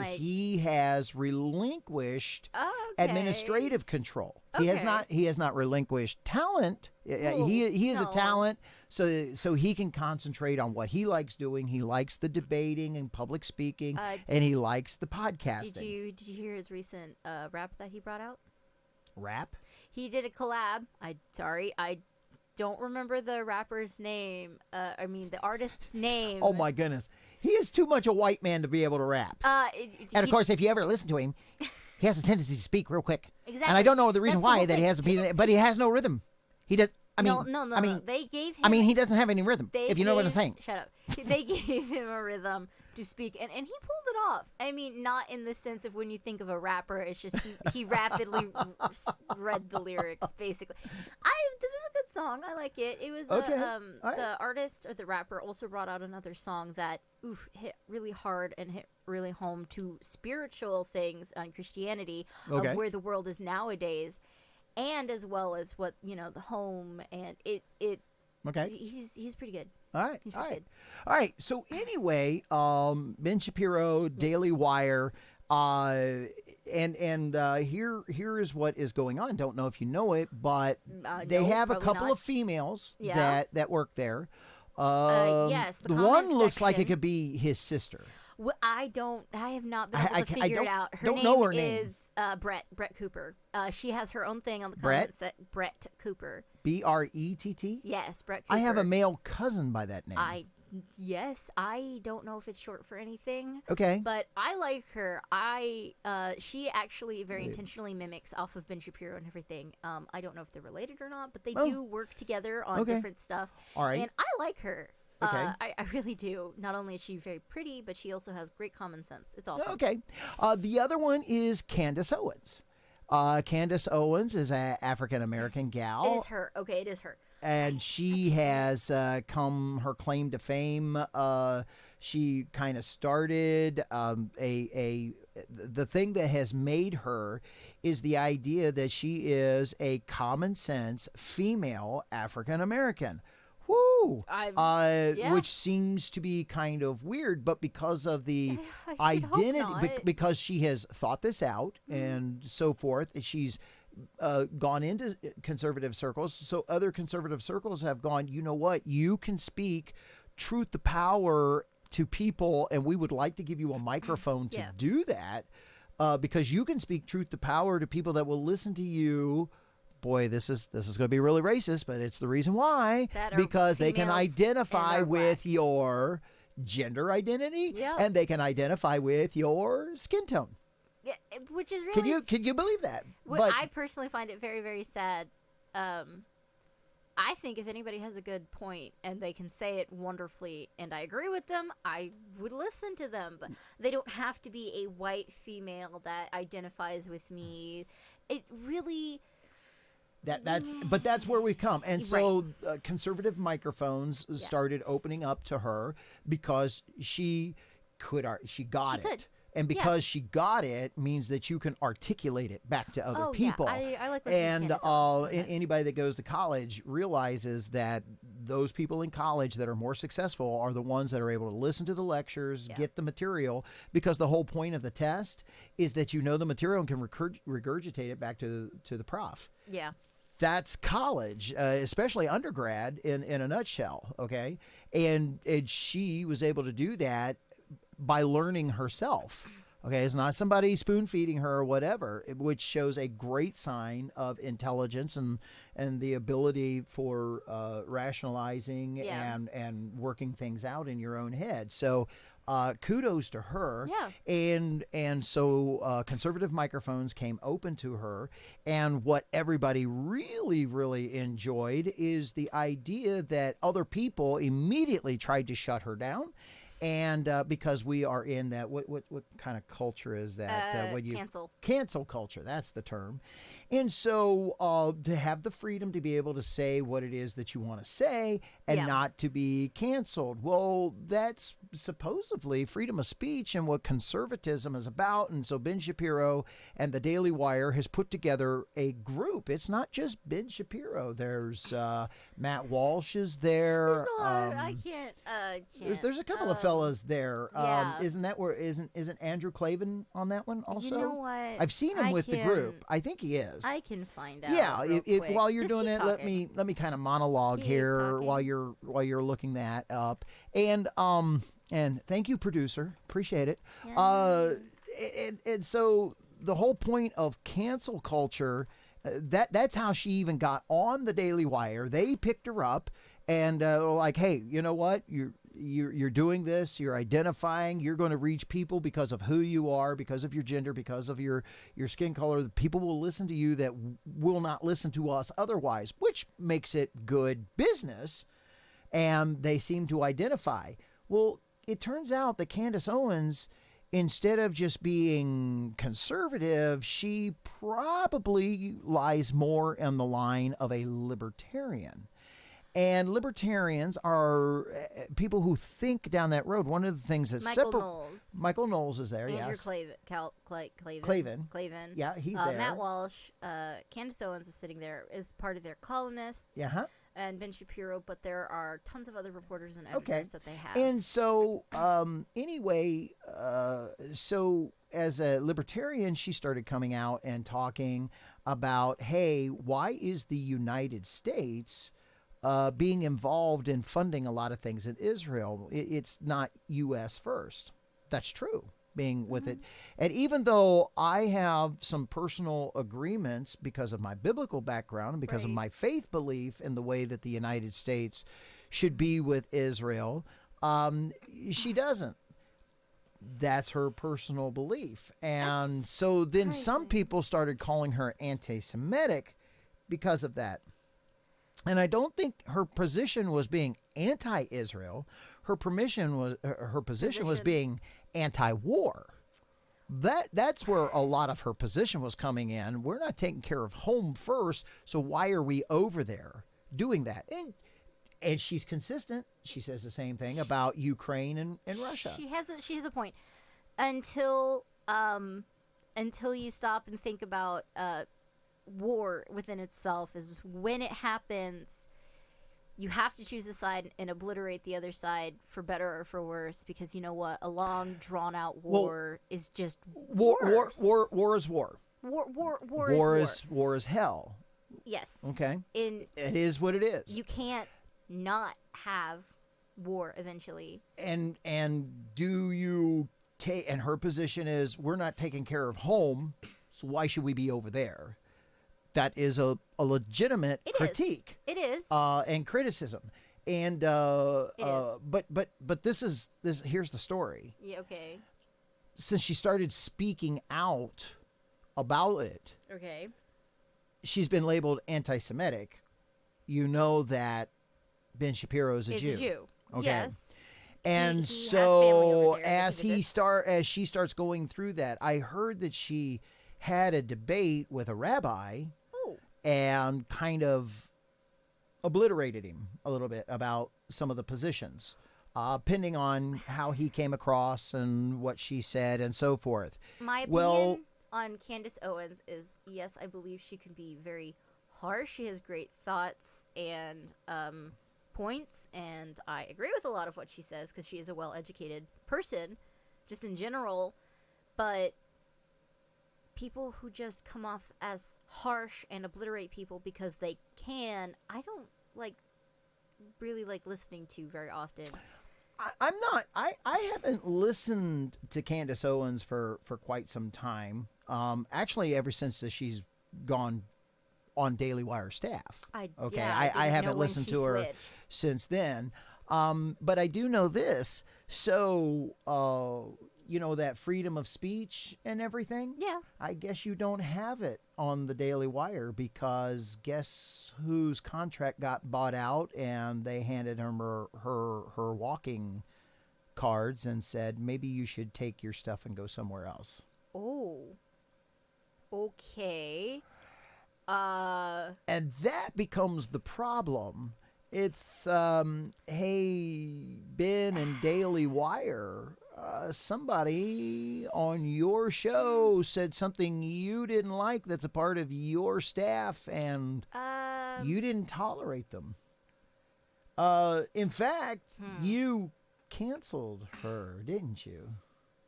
A: he has relinquished administrative control.
B: Okay.
A: He has not relinquished talent. He is a talent, so he can concentrate on what he likes doing. He likes the debating and public speaking, and he likes the podcasting.
B: Did you hear his recent rap that he brought out?
A: Rap?
B: He did a collab. I don't remember the rapper's name. The artist's name.
A: Oh my goodness, he is too much a white man to be able to rap. And of course, if you ever listen to him, he has a tendency to speak real quick.
B: Exactly.
A: And I don't know the reason why that he has a piece, but he has no rhythm. He does.
B: No. They gave him.
A: He doesn't have any rhythm. If you know what I'm saying.
B: Shut up. They gave him a rhythm to speak, and he pulled it off. I mean, not in the sense of when you think of a rapper, it's just he rapidly read the lyrics. Basically, this was a good song. I like it. It was the artist or the rapper also brought out another song that hit really hard and hit really home to spiritual things on Christianity of where the world is nowadays. And as well as what the home and it.
A: Okay.
B: He's pretty good.
A: All right.
B: He's pretty good.
A: All right. So anyway, Ben Shapiro, Daily Wire, and here is what is going on. Don't know if you know it, but they have a couple of females that work there.
B: Yes.
A: The one looks like it could be his sister.
B: Well, I have not been able to figure it out. Her name is Brett Cooper. She has her own thing on the comment set. Brett Cooper.
A: Brett?
B: Yes, Brett Cooper.
A: I have a male cousin by that name.
B: Yes, I don't know if it's short for anything.
A: Okay.
B: But I like her. She actually very intentionally mimics off of Ben Shapiro and everything. I don't know if they're related or not, but they do work together on different stuff.
A: All right.
B: And I like her.
A: Okay.
B: I really do. Not only is she very pretty, but she also has great common sense. It's awesome.
A: Okay. The other one is Candace Owens. Candace Owens is an African-American gal.
B: It is her. Okay, it is her.
A: And she has her claim to fame. She kind of started the thing that has made her is the idea that she is a common sense female African-American. Woo! Which seems to be kind of weird, but because of the identity, because she has thought this out and so forth, she's gone into conservative circles. So other conservative circles have gone, you know what? You can speak truth to power to people, and we would like to give you a microphone to do that because you can speak truth to power to people that will listen to you. Boy, this is going to be really racist, but it's the reason why, because they can identify with your gender identity and they can identify with your skin tone.
B: Yeah, which is really
A: can you believe that?
B: But I personally find it very, very sad. I think if anybody has a good point and they can say it wonderfully and I agree with them, I would listen to them. But they don't have to be a white female that identifies with me. It really...
A: That's where we come. And so conservative microphones started opening up to her because she got it. And because she got it means that you can articulate it back to other people.
B: Yeah. I like listening to
A: and anybody that goes to college realizes that those people in college that are more successful are the ones that are able to listen to the lectures, get the material, because the whole point of the test is that you know the material and can regurgitate it back to the prof.
B: Yeah.
A: That's college, especially undergrad in a nutshell, okay? And she was able to do that by learning herself. Okay, it's not somebody spoon feeding her or whatever, which shows a great sign of intelligence and the ability for rationalizing and working things out in your own head. So kudos to her.
B: Yeah.
A: And so conservative microphones came open to her. And what everybody really, really enjoyed is the idea that other people immediately tried to shut her down. And because we are in that, what kind of culture is that?
B: Cancel
A: culture, that's the term. And so to have the freedom to be able to say what it is that you want to say and
B: Yeah.
A: not to be canceled. Well, that's supposedly freedom of speech and what conservatism is about. And so Ben Shapiro and the Daily Wire has put together a group. It's not just Ben Shapiro. There's Matt Walsh is there.
B: There's a lot. I can't.
A: There's a couple of fellas there.
B: Yeah.
A: Isn't that where isn't Andrew Clavin on that one also?
B: You know what?
A: I've seen him with the group. I think he is.
B: I can find out.
A: Yeah,
B: real quick.
A: while you're
B: Just
A: doing
B: keep
A: it,
B: talking.
A: let me kind of monologue
B: Keep
A: here
B: talking.
A: while you're looking that up. And thank you, producer. Appreciate it. And so the whole point of cancel culture, that's how she even got on the Daily Wire. They picked her up and were like, hey, you know what? You're doing this. You're identifying. You're going to reach people because of who you are, because of your gender, because of your skin color. People will listen to you that will not listen to us otherwise, which makes it good business. And they seem to identify. Well, it turns out that Candace Owens, instead of just being conservative, she probably lies more on the line of a libertarian. And libertarians are people who think down that road. One of the things that Michael Knowles is there.
B: Andrew
A: yes.
B: Clavin.
A: Yeah, he's there.
B: Matt Walsh. Candace Owens is sitting there as part of their columnists.
A: Yeah.
B: And Ben Shapiro, but there are tons of other reporters and editors that they have.
A: And so, anyway, so as a libertarian, she started coming out and talking about, hey, why is the United States being involved in funding a lot of things in Israel? It's not U.S. first. That's true. Being with it. And even though I have some personal agreements because of my biblical background and because of my faith belief in the way that the United States should be with Israel, she doesn't. That's her personal belief. And so then some people started calling her anti-Semitic because of that. And I don't think her position was being anti-Israel. Her position was being anti-war. That's where a lot of her position was coming in. We're not taking care of home first, so why are we over there doing that? And she's consistent. She says the same thing about Ukraine and Russia.
B: She has a point. Until you stop and think about war within itself, is when it happens, you have to choose a side and obliterate the other side for better or for worse, because you know what? A long, drawn-out war is just worse.
A: War is war. War is hell.
B: Yes.
A: Okay. It is what it is.
B: You can't not have war eventually.
A: And do you take? And her position is, we're not taking care of home, so why should we be over there? That is a legitimate critique.
B: It is.
A: And criticism. And but this here's the story.
B: Yeah, okay.
A: Since she started speaking out about it,
B: Okay.
A: she's been labeled anti-Semitic. You know that Ben Shapiro is a Jew.
B: A Jew.
A: Okay.
B: Yes.
A: And
B: he has
A: so
B: family over there
A: as
B: that
A: she starts going through that, I heard that she had a debate with a rabbi and kind of obliterated him a little bit about some of the positions, depending on how he came across and what she said and so forth.
B: My opinion on Candace Owens is, yes, I believe she can be very harsh. She has great thoughts and points, and I agree with a lot of what she says because she is a well-educated person, just in general. But people who just come off as harsh and obliterate people because they can, I don't really like listening to very often.
A: I haven't listened to Candace Owens for quite some time. Actually, ever since she's gone on Daily Wire staff. I haven't listened to her since then. But I do know this. So, that freedom of speech and everything.
B: Yeah.
A: I guess you don't have it on the Daily Wire because guess whose contract got bought out, and they handed her walking cards and said, maybe you should take your stuff and go somewhere else.
B: Oh. Okay.
A: And that becomes the problem. It's, hey, Ben and Daily Wire, somebody on your show said something you didn't like that's a part of your staff, and you didn't tolerate them. In fact, you canceled her, didn't you?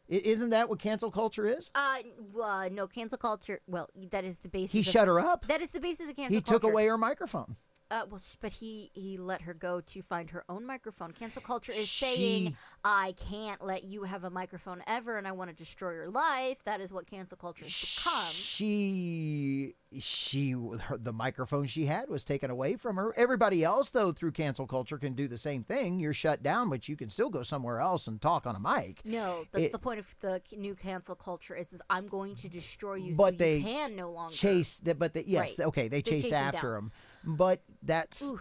A: Isn't that what cancel culture is?
B: No, cancel culture. Well, that is the basis.
A: He shut her up.
B: That is the basis of cancel
A: He
B: culture.
A: took away her microphone.
B: But he let her go to find her own microphone. Cancel culture is saying, I can't let you have a microphone ever, and I want to destroy your life. That is what cancel culture has become.
A: The microphone she had was taken away from her. Everybody else, though, through cancel culture can do the same thing. You're shut down, but you can still go somewhere else and talk on a mic.
B: No, the point of the new cancel culture is I'm going to destroy you,
A: but
B: so
A: they
B: you can no longer
A: chase. Yes,
B: right.
A: Okay, they chase after him. But that's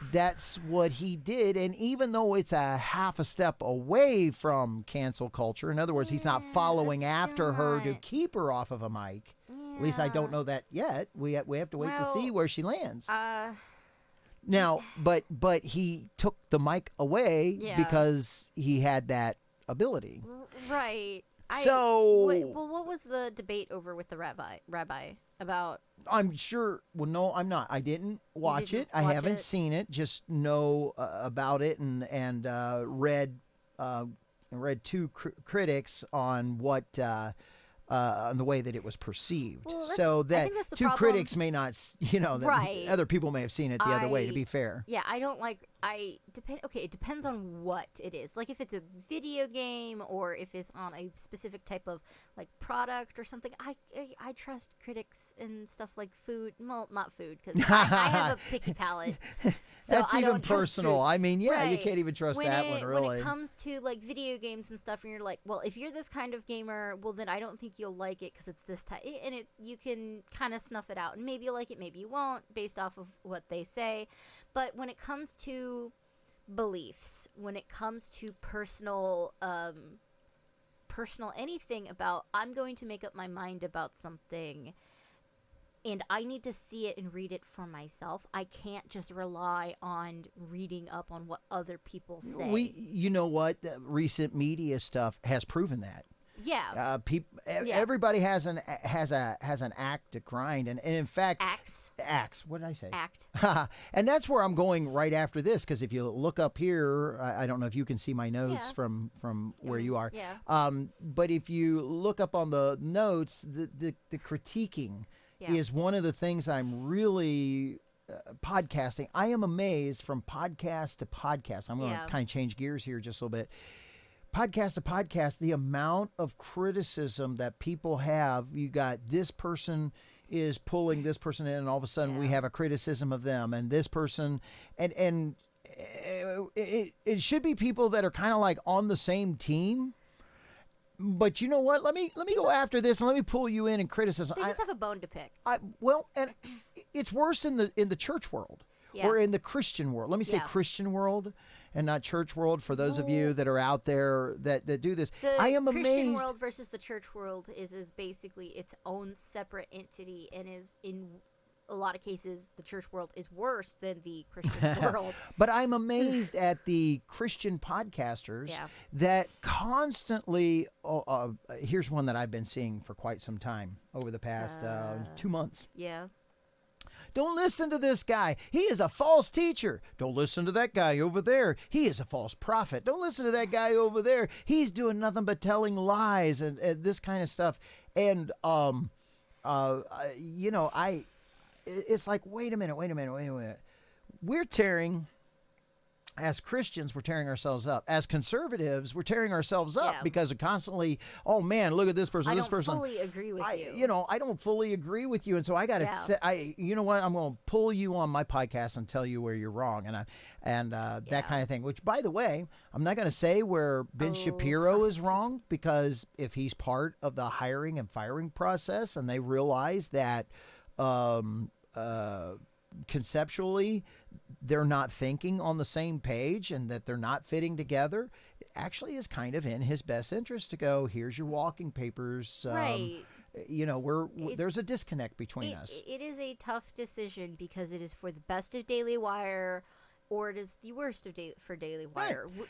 A: what he did, and even though it's a half a step away from cancel culture, in other words, he's not following after her to keep her off of a mic. Yeah. At least I don't know that yet. We have to wait to see where she lands. Now, but he took the mic away because he had that ability.
B: Right. What was the debate over with the rabbi about?
A: I'm sure. Well, no, I'm not. I didn't watch it. I haven't seen it. Just know about it and read two critics on what on the way that it was perceived.
B: Well,
A: so that two
B: problem.
A: Critics may not,
B: right.
A: Other people may have seen it the other way. To be fair.
B: Yeah, I don't like. Okay, it depends on what it is. Like if it's a video game or if it's on a specific type of like product or something. I trust critics and stuff like food. Well, not food because I have a picky palate. So
A: That's even personal. I mean,
B: right.
A: You can't even trust that one really.
B: When it comes to like video games and stuff, and you're like, well, if you're this kind of gamer, well, then I don't think you'll like it because it's this type, and you can kind of snuff it out, and maybe you like it, maybe you won't, based off of what they say. But when it comes to beliefs, when it comes to personal anything about, I'm going to make up my mind about something, and I need to see it and read it for myself. I can't just rely on reading up on what other people say.
A: You know what? The recent media stuff has proven that.
B: Yeah.
A: Everybody has an act to grind, and in fact, axe. What did I say?
B: Act.
A: And that's where I'm going right after this, because if you look up here, I don't know if you can see my notes from where you are.
B: Yeah.
A: But if you look up on the notes, the critiquing is one of the things I'm really podcasting. I am amazed from podcast to podcast. I'm going to kind of change gears here just a little bit. Podcast to podcast, the amount of criticism that people have. You got this person is pulling this person in, and all of a sudden we have a criticism of them, and this person, and it should be people that are kind of like on the same team. But you know what? Let me go after this and let me pull you in and criticize.
B: They just have a bone to pick.
A: And it's worse in the church world or in the Christian world. Let me say Christian world and not church world for those of you that are out there that do this. I am amazed.
B: The Christian world versus the church world is basically its own separate entity, and is in a lot of cases the church world is worse than the Christian world.
A: But I'm amazed at the Christian podcasters that constantly. Here's one that I've been seeing for quite some time over the past 2 months.
B: Yeah.
A: Don't listen to this guy. He is a false teacher. Don't listen to that guy over there. He is a false prophet. Don't listen to that guy over there. He's doing nothing but telling lies and this kind of stuff. And it's like, wait a minute. We're tearing. As Christians, we're tearing ourselves up. As conservatives, we're tearing ourselves up because of constantly, oh man, look at this person, this person.
B: I don't fully agree with you.
A: I don't fully agree with you, and so I got to. You know what? I'm going to pull you on my podcast and tell you where you're wrong, and that kind of thing. Which, by the way, I'm not going to say where Ben Shapiro is wrong, because if he's part of the hiring and firing process, and they realize that. Conceptually they're not thinking on the same page and that they're not fitting together, it actually is kind of in his best interest to go, here's your walking papers,
B: right.
A: there's a disconnect between us.
B: It is a tough decision because it is for the best of Daily Wire, or it is the worst for Daily Wire.
A: Right.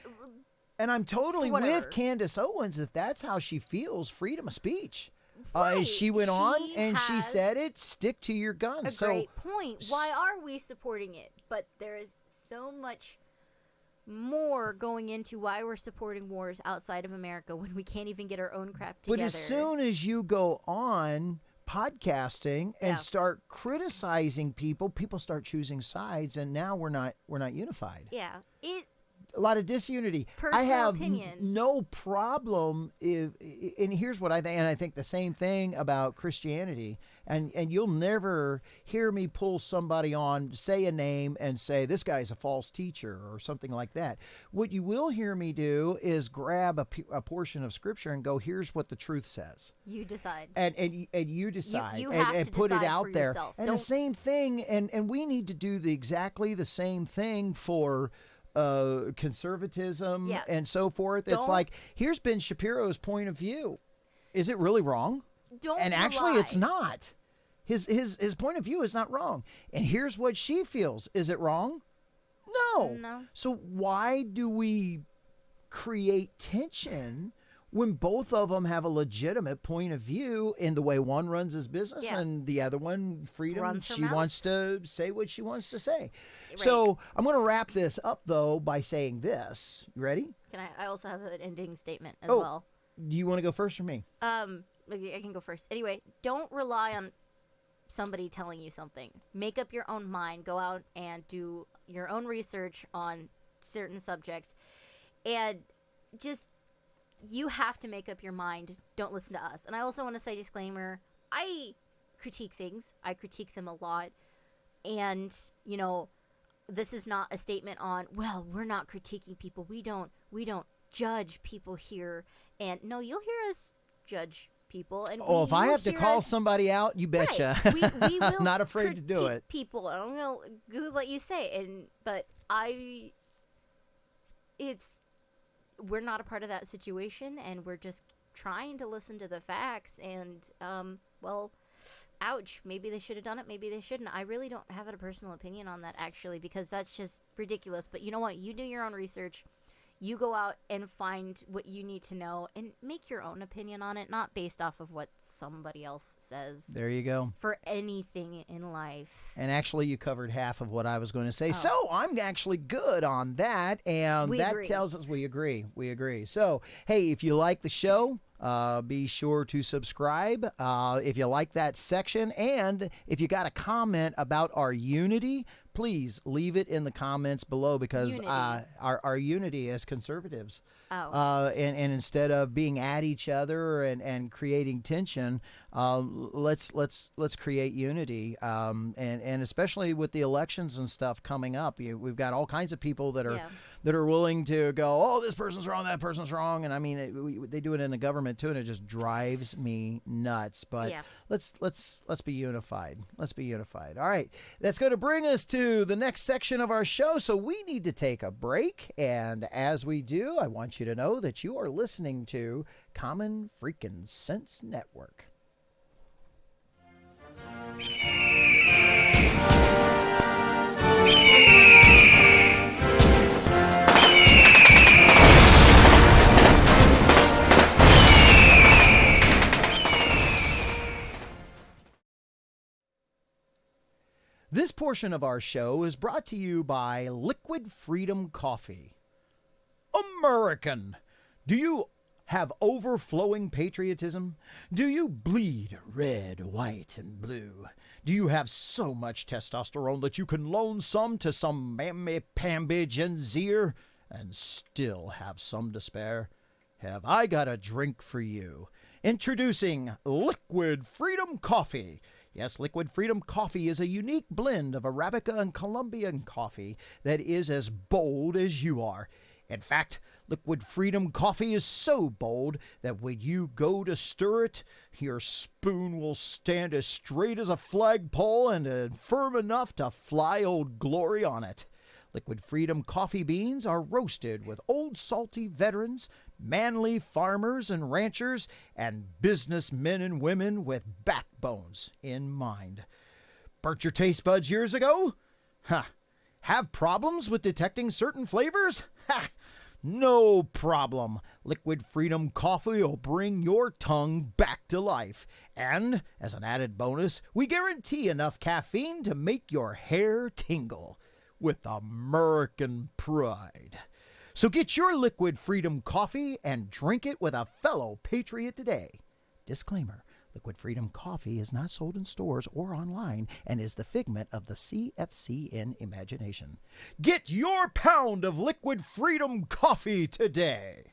A: And I'm totally
B: Whatever.
A: with Candace Owens if that's how she feels. Freedom of speech.
B: Right.
A: She went on and she
B: has
A: said it. Stick to your guns.
B: A great point. Why are we supporting it? But there is so much more going into why we're supporting wars outside of America when we can't even get our own crap together.
A: But as soon as you go on podcasting and start criticizing people start choosing sides, and now we're not unified.
B: Yeah.
A: A lot of disunity.
B: Personal
A: I have
B: opinion.
A: no problem and here's what I think, and I think the same thing about Christianity, and you'll never hear me pull somebody on, say a name, and say this guy's a false teacher or something like that. What you will hear me do is grab a portion of Scripture and go, here's what the truth says.
B: You decide.
A: And you decide
B: You have
A: and
B: to
A: put it
B: decide
A: out
B: for
A: there.
B: yourself.
A: And
B: Don't-
A: the same thing, and we need to do exactly the same thing for conservatism and so forth. It's like, here's Ben Shapiro's point of view. Is it really wrong? And actually it's not. His point of view is not wrong. And here's what she feels. Is it wrong? No. So why do we create tension when both of them have a legitimate point of view in the way one runs his business and the other one, freedom, she wants to say what she wants to say. Right. So I'm going to wrap this up, though, by saying this. You ready?
B: I also have an ending statement as well.
A: Do you want to go first or me?
B: I can go first. Anyway, don't rely on somebody telling you something. Make up your own mind. Go out and do your own research on certain subjects. And just... you have to make up your mind. Don't listen to us. And I also want to say, disclaimer, I critique things. I critique them a lot. And, this is not a statement on, well, we're not critiquing people. We don't judge people here. And no, you'll hear us judge people. And
A: if I have to call somebody out, you betcha.
B: Right. We will
A: I'm not afraid to do it.
B: People. I don't know what you say. But we're not a part of that situation, and we're just trying to listen to the facts. And ouch, maybe they should have done it, maybe they shouldn't. I really don't have a personal opinion on that, actually, because that's just ridiculous. But you know what? You do your own research. You go out and find what you need to know and make your own opinion on it, not based off of what somebody else says.
A: There you go.
B: For anything in life.
A: And actually, you covered half of what I was going to say. So I'm actually good on that. And that tells us we agree. We agree. So, hey, if you like the show, be sure to subscribe if you like that section. And if you got a comment about our unity, please leave it in the comments below, because our unity as conservatives. And instead of being at each other and creating tension, let's create unity. And especially with the elections and stuff coming up, we've got all kinds of people that are willing to go, oh, this person's wrong, that person's wrong. And I mean, they do it in the government too, and it just drives me nuts. But let's be unified. Let's be unified. All right, that's going to bring us to the next section of our show. So we need to take a break. And as we do, I want you to know that you are listening to Common Freakin' Sense Network. This portion of our show is brought to you by Liquid Freedom Coffee. American, do you have overflowing patriotism? Do you bleed red, white, and blue? Do you have so much testosterone that you can loan some to some mammy-pamby Gen Zer and still have some to spare? Have I got a drink for you? Introducing Liquid Freedom Coffee. Yes, Liquid Freedom Coffee is a unique blend of Arabica and Colombian coffee that is as bold as you are. In fact, Liquid Freedom Coffee is so bold that when you go to stir it, your spoon will stand as straight as a flagpole and firm enough to fly Old Glory on it. Liquid Freedom coffee beans are roasted with old salty veterans manly farmers and ranchers, and businessmen and women with backbones in mind. Burnt your taste buds years ago? Ha! Have problems with detecting certain flavors? Ha! No problem. Liquid Freedom Coffee will bring your tongue back to life. And, as an added bonus, we guarantee enough caffeine to make your hair tingle. With American pride. So get your Liquid Freedom Coffee and drink it with a fellow patriot today. Disclaimer. Liquid Freedom Coffee is not sold in stores or online and is the figment of the CFCN imagination. Get your pound of Liquid Freedom Coffee today.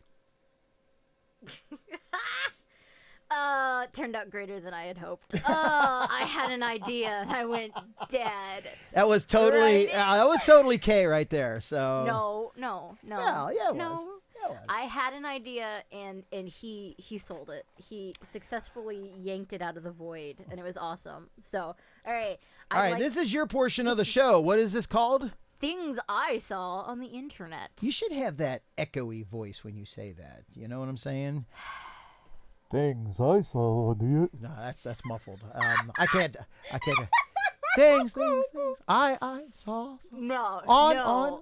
B: Turned out greater than I had hoped. I had an idea and I went dead.
A: That was totally K right there. So
B: no.
A: Well, yeah, it
B: no.
A: was. Yeah, it was.
B: I had an idea and he sold it. He successfully yanked it out of the void and it was awesome. So, all right.
A: This is your portion of the show. What is this called?
B: Things I saw on the internet.
A: You should have that echoey voice when you say that. You know what I'm saying? Things I saw on the... No, that's muffled. I can't. Things I saw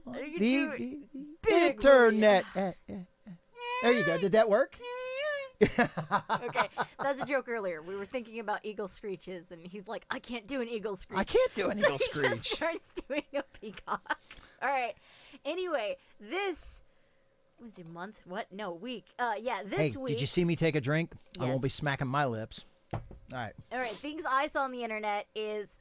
A: on the internet. There you go. Did that work?
B: Okay, that's a joke earlier. We were thinking about eagle screeches, and he's like, I can't do an eagle screech.
A: I can't do an eagle
B: He
A: screech.
B: just starts doing a peacock. All right. Anyway, this... Was it month? What? No, week. This week.
A: Did you see me take a drink?
B: Yes.
A: I won't be smacking my lips. All right.
B: Things I saw on the internet is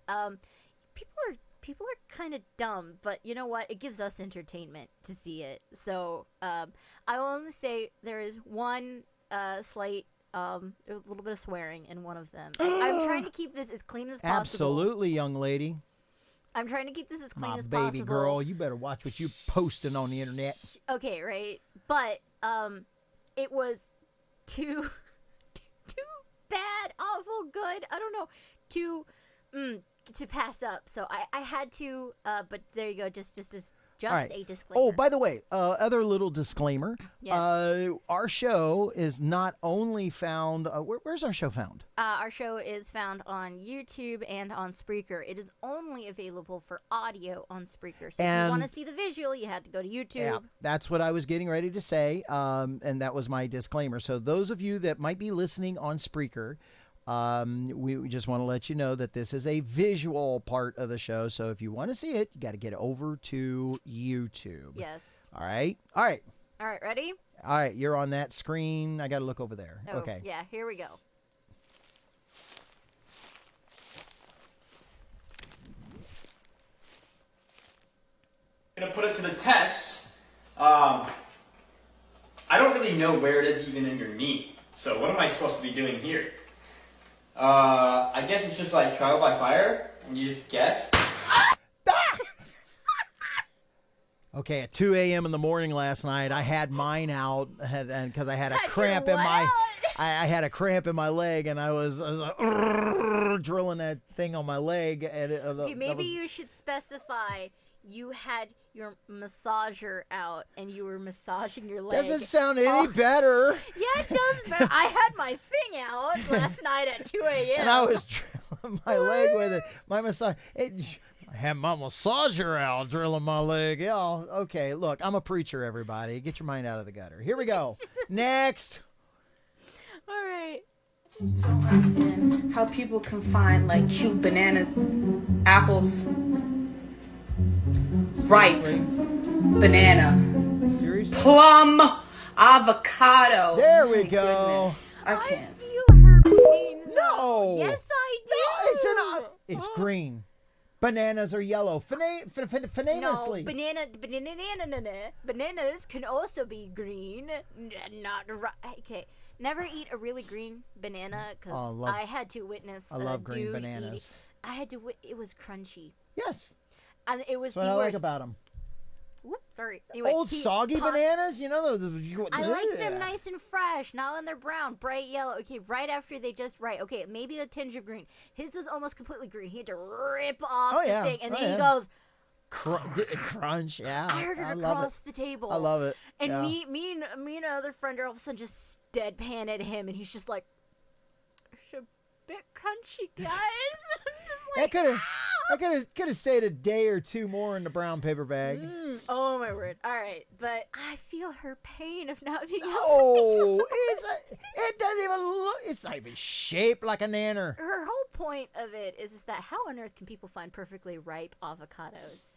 B: people are kind of dumb, but you know what? It gives us entertainment to see it. So I will only say there is one slight, a little bit of swearing in one of them. I'm trying to keep this as clean as possible.
A: Absolutely, young lady.
B: I'm trying to keep this as clean as
A: My baby
B: possible.
A: girl, you better watch what you posting on the internet.
B: Okay, right. But it was too bad, awful, good. I don't know. To pass up. So I had to. But there you go. Just
A: right.
B: a disclaimer.
A: Oh, by the way, other little disclaimer.
B: Yes.
A: Our show is not only found. Where's our show found?
B: Our show is found on YouTube and on Spreaker. It is only available for audio on Spreaker. So if you want to see the visual, you had to go to YouTube.
A: Yeah, that's what I was getting ready to say. And that was my disclaimer. So those of you that might be listening on Spreaker, we just want to let you know that this is a visual part of the show. So if you want to see it, you got to get over to YouTube.
B: Yes.
A: All right.
B: Ready?
A: All right. You're on that screen. I got to look over there.
B: Oh,
A: okay.
B: Yeah, here we go.
C: I'm going to put it to the test. I don't really know where it is even in your knee. So what am I supposed to be doing here? I guess it's just like trial by fire, and you just guess.
A: Okay, at 2 a.m. in the morning last night, I had mine out, and because I had a cramp in my, I had a cramp in my leg, and I was drilling that thing on my leg. And
B: maybe you should specify you had your massager out and you were massaging your leg.
A: Doesn't sound any better.
B: Yeah, it does. Man. I had my thing out last night at 2 a.m.
A: And I was drilling my leg with it. My massage. I had my massager out drilling my leg. Yeah, okay. Look, I'm a preacher, everybody. Get your mind out of the gutter. Here we go. Next.
B: All right.
D: Don't understand how people can find like cute bananas, apples, ripe banana,
A: Seriously?
D: plum, avocado.
A: There we
D: My
A: go.
D: goodness. I
B: I
D: can't.
B: feel her pain.
A: No.
B: Yes, I do.
A: It's green. Bananas are yellow.
B: No,
A: Famously.
B: bananas can also be green. Not right. Okay, never eat a really green banana because I had to witness.
A: I love green bananas.
B: I had to. It was crunchy,
A: Yes.
B: and it was
A: That's what
B: the
A: I
B: worst.
A: like about them.
B: Whoops, sorry. Anyway,
A: Old soggy bananas, you know those.
B: I like them nice and fresh, not when they're brown, bright yellow. Okay, right after they just Okay, maybe a tinge of green. His was almost completely green. He had to rip off the thing, and then he goes,
A: Crunch, yeah.
B: I heard it
A: love
B: across the table.
A: I love it.
B: And
A: yeah.
B: me and another friend are all of a sudden just deadpan at him, and he's just like, "It's a bit crunchy, guys." I'm just like,
A: I could have stayed a day or two more in the brown paper bag.
B: oh my word! All right, but I feel her pain of not being able.
A: Oh, it doesn't even look. It's not even shaped like a nanner.
B: Her whole point of it is that how on earth can people find perfectly ripe avocados?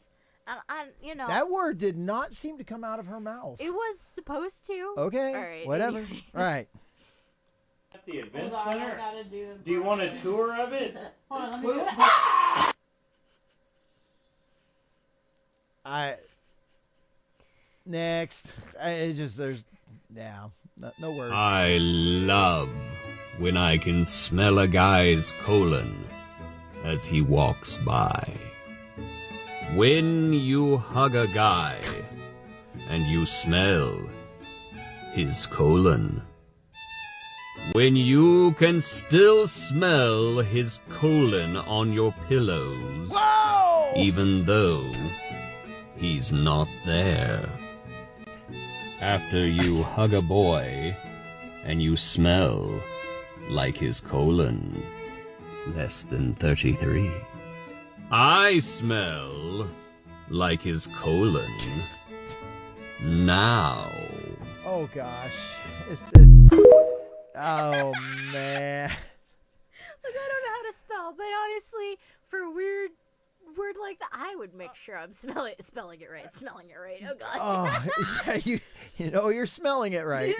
B: And
A: That word did not seem to come out of her mouth.
B: it was supposed to.
A: Okay,
B: All right,
A: whatever.
B: anyway.
A: All right.
C: At the event
E: Hold on,
C: center.
E: I gotta do
C: Do you want a tour of it?
E: Hold on, let me do it.
A: Next. There's no words.
F: I love when I can smell a guy's colon as he walks by. When you hug a guy and you smell his colon. When you can still smell his colon on your pillows.
A: Whoa!
F: Even though he's not there. After you hug a boy and you smell like his colon, less than 33. I smell like his colon now.
A: Oh gosh. Oh man.
B: Like, I don't know how to spell, but honestly, for a weird word like that, I would make sure I'm smelling it right. Oh god.
A: Oh, yeah, you're smelling it right.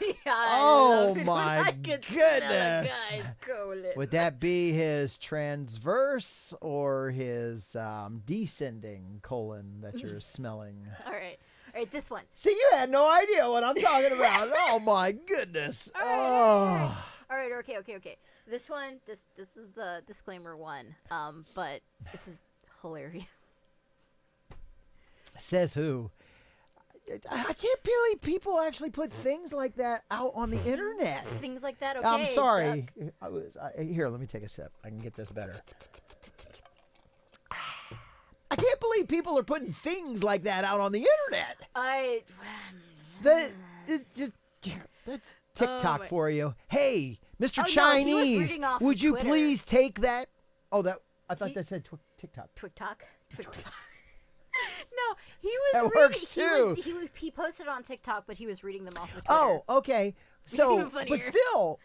B: Yeah, I
A: Oh
B: love it when
A: my
B: I could smell a
A: goodness.
B: guy's colon.
A: Would that be his transverse or his descending colon that you're smelling?
B: All right, this one.
A: See, you had no idea what I'm talking about. Oh my goodness. Oh.
B: All right, okay. This one, this is the disclaimer one. But this is hilarious.
A: Says who? I can't believe people actually put things like that out on the internet.
B: Things like that. Okay.
A: I'm sorry. Here, let me take a sip. I can get this better. I can't believe people are putting things like that out on the internet. That's TikTok for you. Hey, Mr.
B: Oh, no, he was
A: Chinese,
B: reading off
A: would
B: of
A: you
B: Twitter.
A: please take that? Oh, I thought that said TikTok.
B: TikTok. No, he was.
A: That
B: reading,
A: works
B: he
A: too.
B: He posted on TikTok, but he was reading them off of Twitter.
A: Oh, okay. So,
B: even funnier.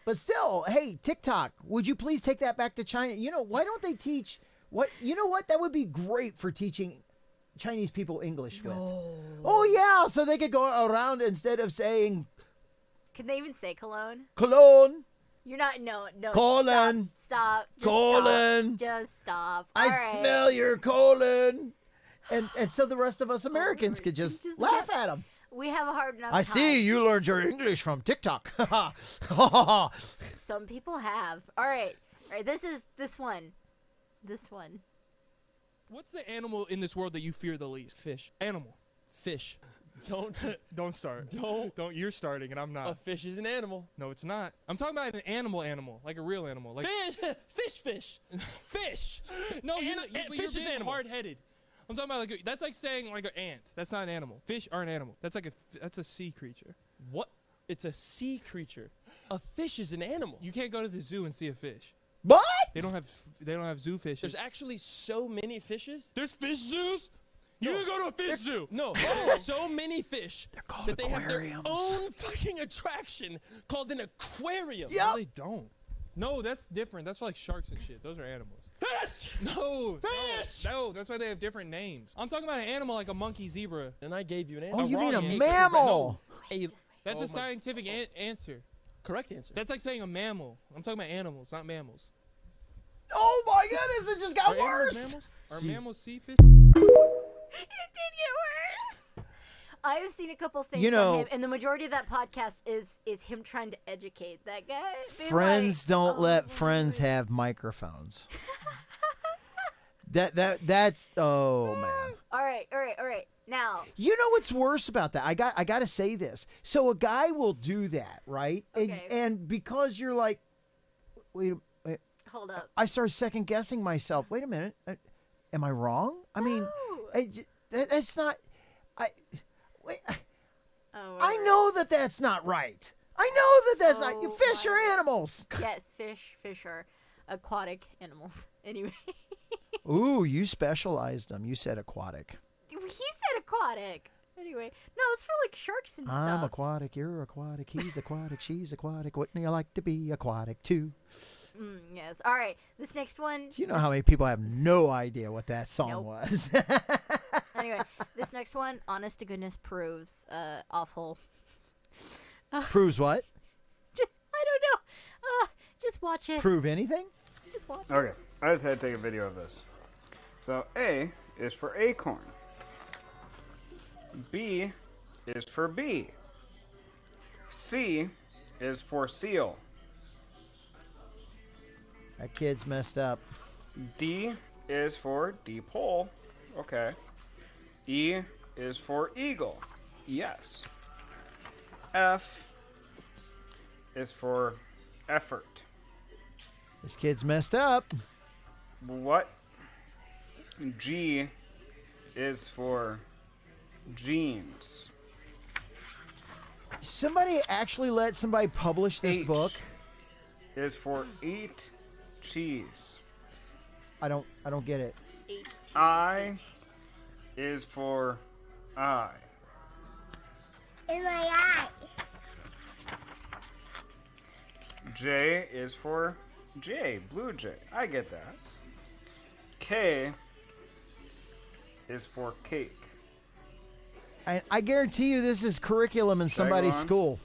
A: but still, hey, TikTok, would you please take that back to China? Why don't they teach what? You know what? That would be great for teaching Chinese people English with. Oh yeah, so they could go around instead of saying
B: Can they even say cologne?
A: cologne.
B: You're not. No.
A: Colon.
B: Stop. Just
A: Colon.
B: Stop. Just stop.
A: I
B: All right.
A: smell your colon. And so the rest of us Americans could just laugh at them.
B: We have a hard enough
A: I
B: time.
A: see you learned your English from TikTok.
B: Some people have. All right. This one.
G: What's the animal in this world that you fear the least? Fish. Animal. Fish. Don't start. Don't. You're starting, and I'm not.
E: A fish is an animal.
G: No, it's not. I'm talking about an animal, like a real animal. Like
E: Fish.
G: fish. No, you're
E: Fish is
G: being
E: animal.
G: hard-headed. I'm talking about that's like saying like an ant. That's not an animal. Fish are an animal. That's a sea creature.
E: What? It's a sea creature. A fish is an animal.
G: You can't go to the zoo and see a fish.
A: What?
G: They don't have zoo fishes.
E: There's actually so many fishes.
G: There's fish zoos. You can go to a fish zoo.
E: No, there's so many fish
A: called
E: that they have their
A: aquariums.
E: own fucking attraction called an aquarium.
A: Yeah.
G: No, they don't. No, that's different. That's like sharks and shit. Those are animals.
E: Fish!
G: No.
E: Fish!
G: No, that's why they have different names. I'm talking about an animal like a monkey, zebra.
E: And I gave you an
A: Oh,
E: answer.
A: you mean
G: wrong
A: a
G: answer,
A: mammal?
E: A
G: That's
E: Oh
G: a
E: my-
G: scientific answer.
E: correct answer.
G: That's like saying a mammal. I'm talking about animals, not mammals.
A: Oh my goodness, it just got
G: Are animals
A: worse.
G: mammals? Are
E: See.
G: mammals sea fish?
B: It did get worse. I have seen a couple things on him, and the majority of that podcast is him trying to educate that guy. being
A: Friends
B: like,
A: don't
B: "Oh,
A: let
B: my
A: friends
B: word."
A: have microphones. That's oh man.
B: All right. Now,
A: You know what's worse about that? I got to say this. So a guy will do that, right?
B: Okay.
A: And because you're like, wait,
B: hold up.
A: I start second guessing myself. Wait a minute, am I wrong? I mean, That's not. Wait,
B: Oh,
A: I
B: whatever.
A: know that that's not right. I know that that's not.
B: Oh,
A: Fish
B: my
A: are
B: God.
A: animals.
B: Yes, fish are aquatic animals. Anyway,
A: Ooh, you specialized them. You said aquatic.
B: he said aquatic. Anyway, no, it's for like sharks and
A: I'm
B: stuff.
A: aquatic. You're aquatic. He's aquatic. She's aquatic. Wouldn't you like to be aquatic too?
B: Yes. All right. This next one.
A: Do you know how many people have no idea what that song
B: Nope.
A: was?
B: Anyway, this next one, honest to goodness, proves awful.
A: Proves what?
B: I don't know. Just watch it.
A: Prove anything?
B: Just watch it.
H: Okay, I just had to take a video of this. So A is for acorn. B is for bee. C is for seal.
A: That kid's messed up.
H: D is for dipole. Okay. E is for eagle. Yes. F is for effort.
A: This kid's messed up.
H: What? G is for jeans.
A: Somebody actually let somebody publish this
H: H
A: book.
H: is for eat cheese.
A: I don't get it.
H: I is for eye.
I: In my eye.
H: J is for J, blue jay. I get that. K is for cake.
A: I guarantee you this is curriculum in
H: Should I go
A: somebody's
H: on?
A: school.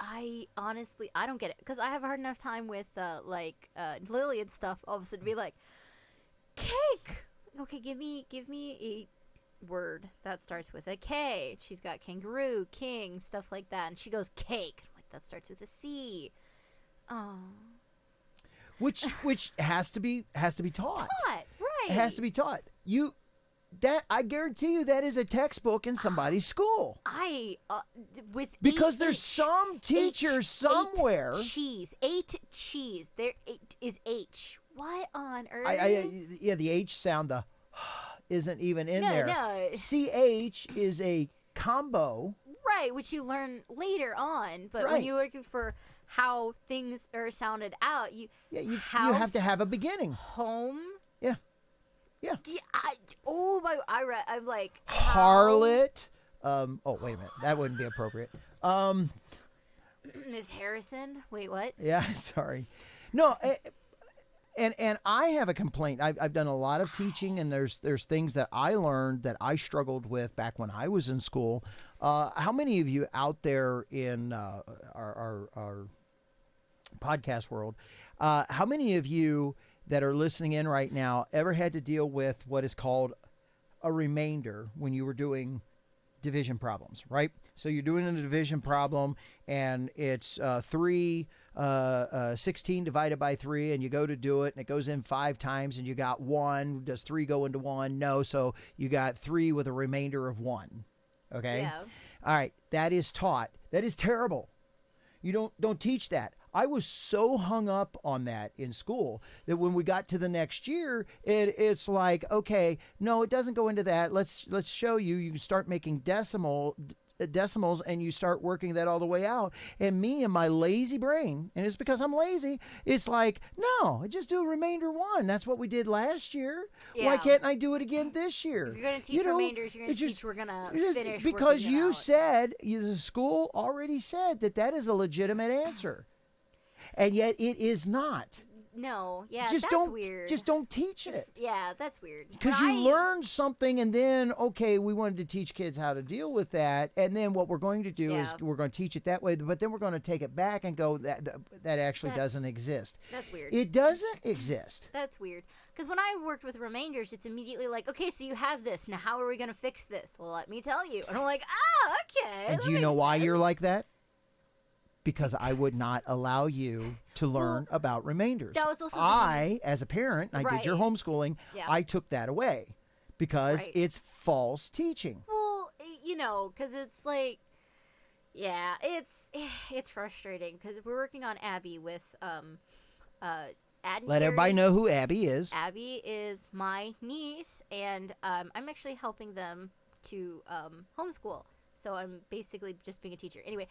B: I honestly, I don't get it because I have a hard enough time with Lily and stuff. All of a sudden, be like, cake. Okay, give me a word that starts with a K. She's got kangaroo, king, stuff like that, and she goes cake. I'm like, that starts with a C. Oh,
A: Which has to be taught.
B: what? Right.
A: It has to be taught. I guarantee you that is a textbook in somebody's school.
B: With
A: Because
B: eight
A: there's
B: H,
A: some teacher somewhere.
B: Eight cheese. There is H. What on earth?
A: The H sound isn't even in
B: No,
A: there.
B: no.
A: CH is a combo.
B: Right, which you learn later on. But when
A: Right.
B: you're looking for how things are sounded out, you
A: You
B: house,
A: have to have a beginning.
B: home.
A: Yeah.
B: I'm like how-
A: Harlot. Oh, wait a minute. That wouldn't be appropriate.
B: Miss Harrison. Wait, what?
A: Yeah, sorry. No, and I have a complaint. I've done a lot of teaching, and there's things that I learned that I struggled with back when I was in school. How many of you out there in our podcast world, how many of you that are listening in right now ever had to deal with what is called a remainder when you were doing division problems, right? So you're doing a division problem, and it's 16 divided by 3, and you go to do it, and it goes in 5 times, and you got 1. Does 3 go into 1? No, so you got 3 with a remainder of 1. Okay?
B: Yeah.
A: All right, that is taught. That is terrible. You don't teach that. I was so hung up on that in school that when we got to the next year, it's like, okay, no, it doesn't go into that. Let's show you. You can start making decimals, and you start working that all the way out. And me and my lazy brain, and it's because I'm lazy, it's like, no, I just do a remainder 1. That's what we did last year. Why
B: Yeah.
A: can't I do it again this year?
B: If you're gonna teach remainders, you're gonna
A: it's
B: teach.
A: just-
B: We're gonna
A: it is-
B: finish
A: because
B: working it
A: you
B: out.
A: said the school already said that is a legitimate answer. And yet it is not.
B: No, yeah,
A: Just
B: that's
A: don't
B: weird.
A: just don't teach it.
B: Yeah, that's weird.
A: Because
B: When
A: you
B: I-
A: learn something, and then, okay, we wanted to teach kids how to deal with that. And then what we're going to do is
B: Yeah.
A: we're going to teach it that way, but then we're going to take it back and go, that actually
B: That's-
A: doesn't exist.
B: That's weird.
A: It doesn't exist.
B: That's weird. Because when I worked with remainders, it's immediately like, okay, so you have this. Now, how are we going to fix this? Well, let me tell you. And I'm like, okay.
A: And
B: that
A: do you know
B: makes
A: why you're
B: sense."
A: like that? Because I would not allow you to learn about remainders.
B: that was also
A: as a parent, I did your
B: Right.
A: homeschooling,
B: Yeah.
A: I took that away because
B: Right.
A: it's false teaching.
B: Well, because it's like, yeah, it's frustrating because we're working on Abby with Add and
A: Let everybody
B: Carrie.
A: know who Abby is.
B: Abby is my niece, and I'm actually helping them to homeschool. So I'm basically just being a teacher. Anyway,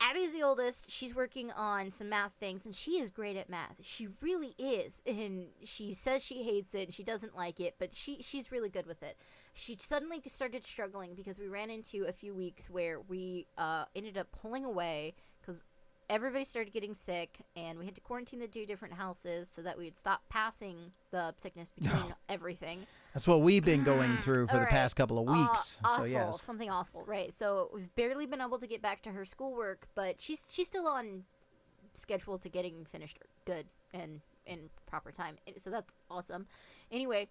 B: Abby's the oldest. She's working on some math things, and she is great at math. She really is. And she says she hates it, and she doesn't like it, but she's really good with it. She suddenly started struggling because we ran into a few weeks where we ended up pulling away because everybody started getting sick, and we had to quarantine the 2 different houses so that we would stop passing the sickness between everything.
A: That's what we've been going through for the past couple of weeks.
B: Awful,
A: so yes,
B: something awful, right? So we've barely been able to get back to her schoolwork, but she's still on schedule to getting finished good and in proper time. So that's awesome. Anyway,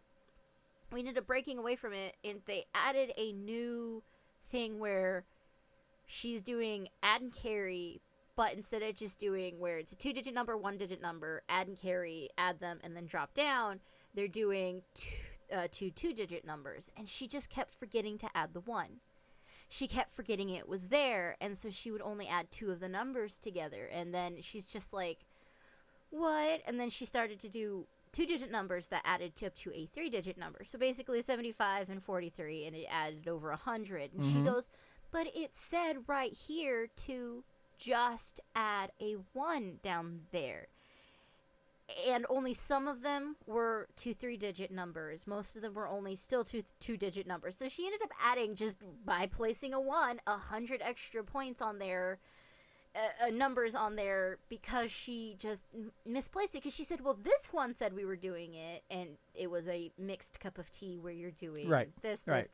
B: we ended up breaking away from it, and they added a new thing where she's doing add and carry, but instead of just doing where it's a 2-digit number, 1-digit number, add and carry, add them, and then drop down, they're doing two 2-digit numbers, and she just kept forgetting to add the 1. She kept forgetting it was there, and so she would only add 2 of the numbers together, and then she's just like, what? And then she started to do 2-digit numbers that added up to a 3-digit number. So basically 75 and 43, and it added over 100. And she goes, but it said right here to just add a 1 down there. And only some of them were 2 3-digit numbers. Most of them were only still 2-digit numbers. So she ended up adding, just by placing a 1, 100 extra points on there, numbers on there, because she just misplaced it. Because she said, well, this one said we were doing it, and it was a mixed cup of tea where you're doing this.
A: Right.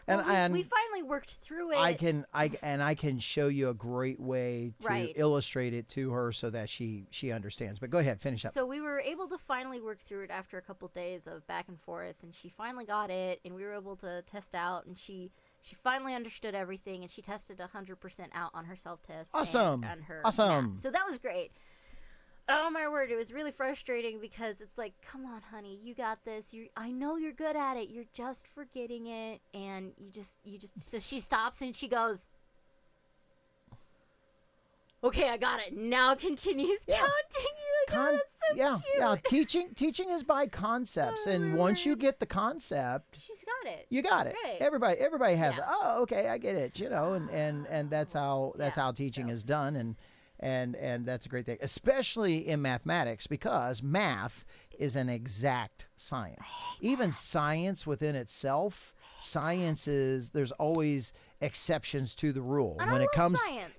B: Well,
A: And
B: we finally worked through it.
A: I can show you a great way to illustrate it to her so that she understands. But go ahead, finish up.
B: So we were able to finally work through it after a couple days of back and forth, and she finally got it, and we were able to test out, and she finally understood everything, and she tested 100% out on her self-test.
A: Awesome.
B: And on her
A: Awesome.
B: math. So that was great. Oh my word, it was really frustrating because it's like, come on, honey, you got this. I know you're good at it. You're just forgetting it, and you just. So she stops and she goes, okay, I got it. Now continues counting. You're like, oh, that's so cute.
A: Yeah. Teaching is by concepts, and once you get the concept,
B: she's got it.
A: You got it.
B: Right.
A: Everybody has it. Oh, okay, I get it. And that's how teaching is done, and that's a great thing, especially in mathematics, because math is an exact science. Even science within itself, there's always exceptions to the rule
B: and
A: when
B: I
A: it
B: love
A: comes
B: science.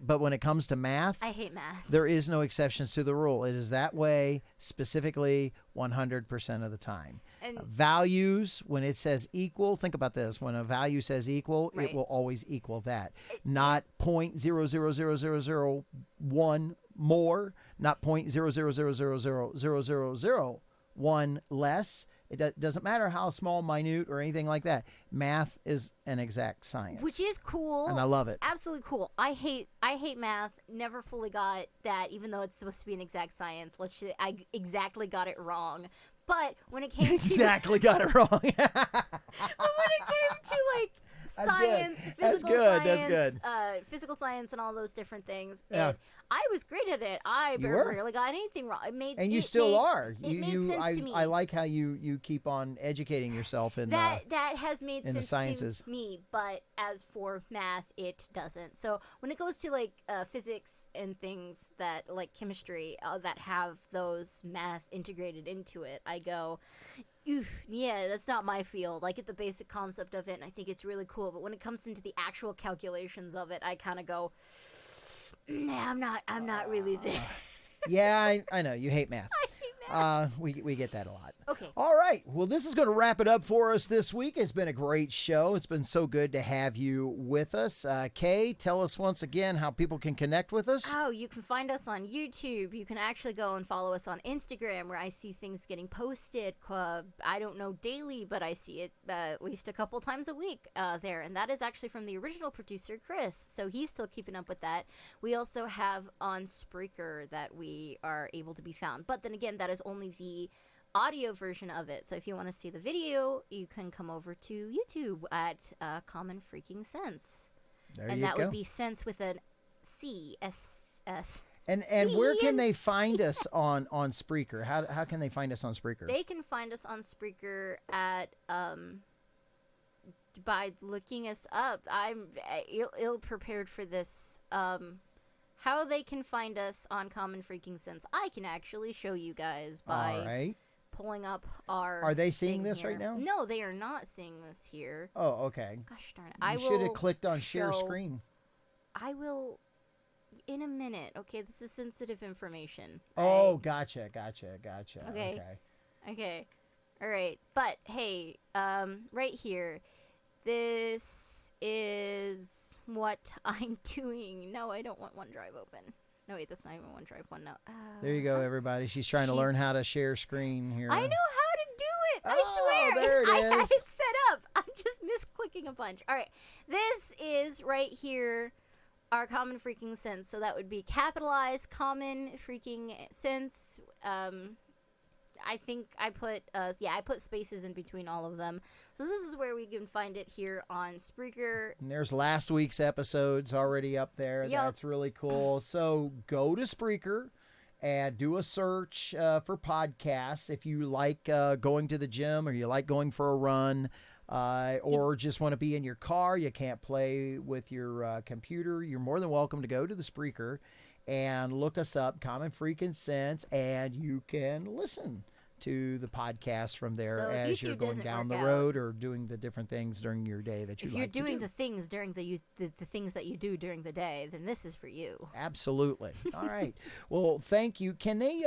A: But when it comes to math,
B: I hate math.
A: there is no exceptions to the rule. It is that way specifically 100% of the time.
B: And
A: Values, when it says equal, think about this. When a value says equal,
B: Right.
A: it will always equal that. Not 0.0000001 more, not 0.000000001 less. It doesn't matter how small, minute, or anything like that. Math is an exact science.
B: which is cool.
A: And I love it.
B: Absolutely cool. I hate math. Never fully got that, even though it's supposed to be an exact science. I exactly got it wrong. But when it came
A: Exactly got it wrong.
B: but when it came to like science,
A: That's
B: physical
A: good.
B: science,
A: That's good.
B: Physical science, and all those different things,
A: Yeah.
B: and I was great at it. I
A: You were.
B: barely got anything wrong.
A: And you still are.
B: It made sense to me.
A: I like how you keep on educating yourself in
B: that has made
A: in the
B: sense
A: sciences.
B: to me, but as for math, it doesn't. So when it goes to like physics and things that like chemistry that have those math integrated into it, I go, oof, yeah, that's not my field. I get the basic concept of it, and I think it's really cool. But when it comes into the actual calculations of it, I kind of go, nah, I'm not really there.
A: Yeah, I know you hate math.
B: I hate math.
A: We get that a lot.
B: Okay.
A: All right. Well, this is going to wrap it up for us this week. It's been a great show. It's been so good to have you with us. Kay, tell us once again how people can connect with us.
B: Oh, you can find us on YouTube. You can actually go and follow us on Instagram, where I see things getting posted. I don't know daily, but I see it at least a couple times a week there. And that is actually from the original producer, Chris. So he's still keeping up with that. We also have on Spreaker that we are able to be found. But then again, that is only the audio version of it. So if you want to see the video, you can come over to YouTube at Common Freaking Sense.
A: There
B: and
A: you
B: that
A: go.
B: would be sense with an C, S-F.
A: And where can they find us on Spreaker? How can they find us on Spreaker?
B: They can find us on Spreaker at by looking us up. I'm ill prepared for this. How they can find us on Common Freaking Sense, I can actually show you guys by
A: All right.
B: pulling up our.
A: Are they seeing
B: thing
A: this
B: here.
A: right now?
B: No, they are not seeing this here.
A: Oh, okay.
B: Gosh darn it!
A: You should have clicked on share screen.
B: I will. In a minute, okay? This is sensitive information.
A: Oh,
B: right?
A: gotcha.
B: Okay. All right. But hey, right here, this is what I'm doing. No, I don't want OneDrive open. No, wait, that's not even OneDrive one. No.
A: There you go, everybody. She's trying to learn how to share screen here.
B: I know how to do it. I
A: Oh,
B: swear.
A: there it
B: I had
A: is.
B: it set up. I'm just misclicking a bunch. All right. This is right here. Our Common Freaking Sense. So that would be capitalized Common Freaking Sense. I think I put I put spaces in between all of them. So this is where we can find it here on Spreaker.
A: And there's last week's episodes already up there.
B: Yep.
A: That's really cool. So go to Spreaker and do a search for podcasts if you like going to the gym or you like going for a run. Or just want to be in your car, you can't play with your computer, you're more than welcome to go to the Spreaker and look us up, Common Freaking Sense, and you can listen to the podcast from there
B: So if
A: as you're
B: YouTube
A: going
B: doesn't
A: down the
B: work out-
A: road or doing the different things during your day that you
B: If
A: like
B: you're
A: to
B: doing
A: do.
B: the things during the things that you do during the day, then this is for you.
A: Absolutely. All right. Well, thank you. Can they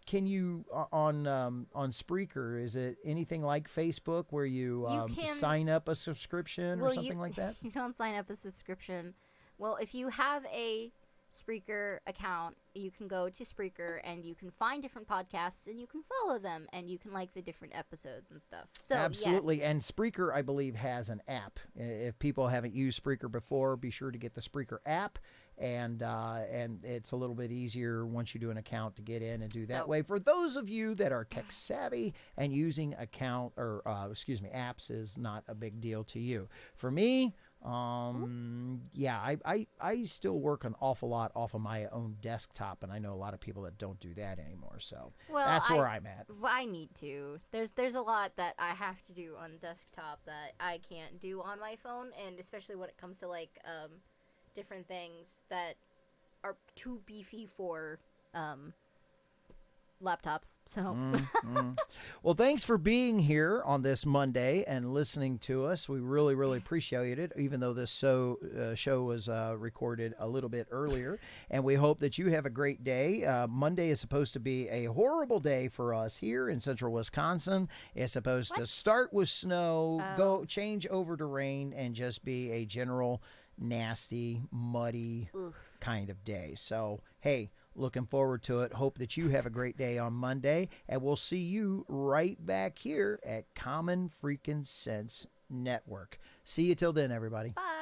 A: can you on Spreaker, is it anything like Facebook where you
B: can-
A: sign up a subscription or something like that?
B: You don't sign up a subscription. Well, if you have a Spreaker account, you can go to Spreaker and you can find different podcasts and you can follow them and you can like the different episodes and stuff. So
A: Absolutely.
B: yes.
A: And Spreaker, I believe, has an app. If people haven't used Spreaker before, be sure to get the Spreaker app. And it's a little bit easier once you do an account to get in and do that way. For those of you that are tech savvy and using apps is not a big deal to you. For me, I still work an awful lot off of my own desktop, and I know a lot of people that don't do that anymore. So that's where I'm at.
B: Well, I need to. There's a lot that I have to do on desktop that I can't do on my phone, and especially when it comes to like different things that are too beefy for laptops. So
A: Well, thanks for being here on this Monday and listening to us. We really, really appreciate it, even though this show was recorded a little bit earlier. And we hope that you have a great day. Monday is supposed to be a horrible day for us here in central Wisconsin. It's supposed to start with snow, go change over to rain, and just be a general nasty, muddy kind of day. So, hey, looking forward to it. Hope that you have a great day on Monday, and we'll see you right back here at Common Freaking Sense Network. See you till then, everybody.
B: bye.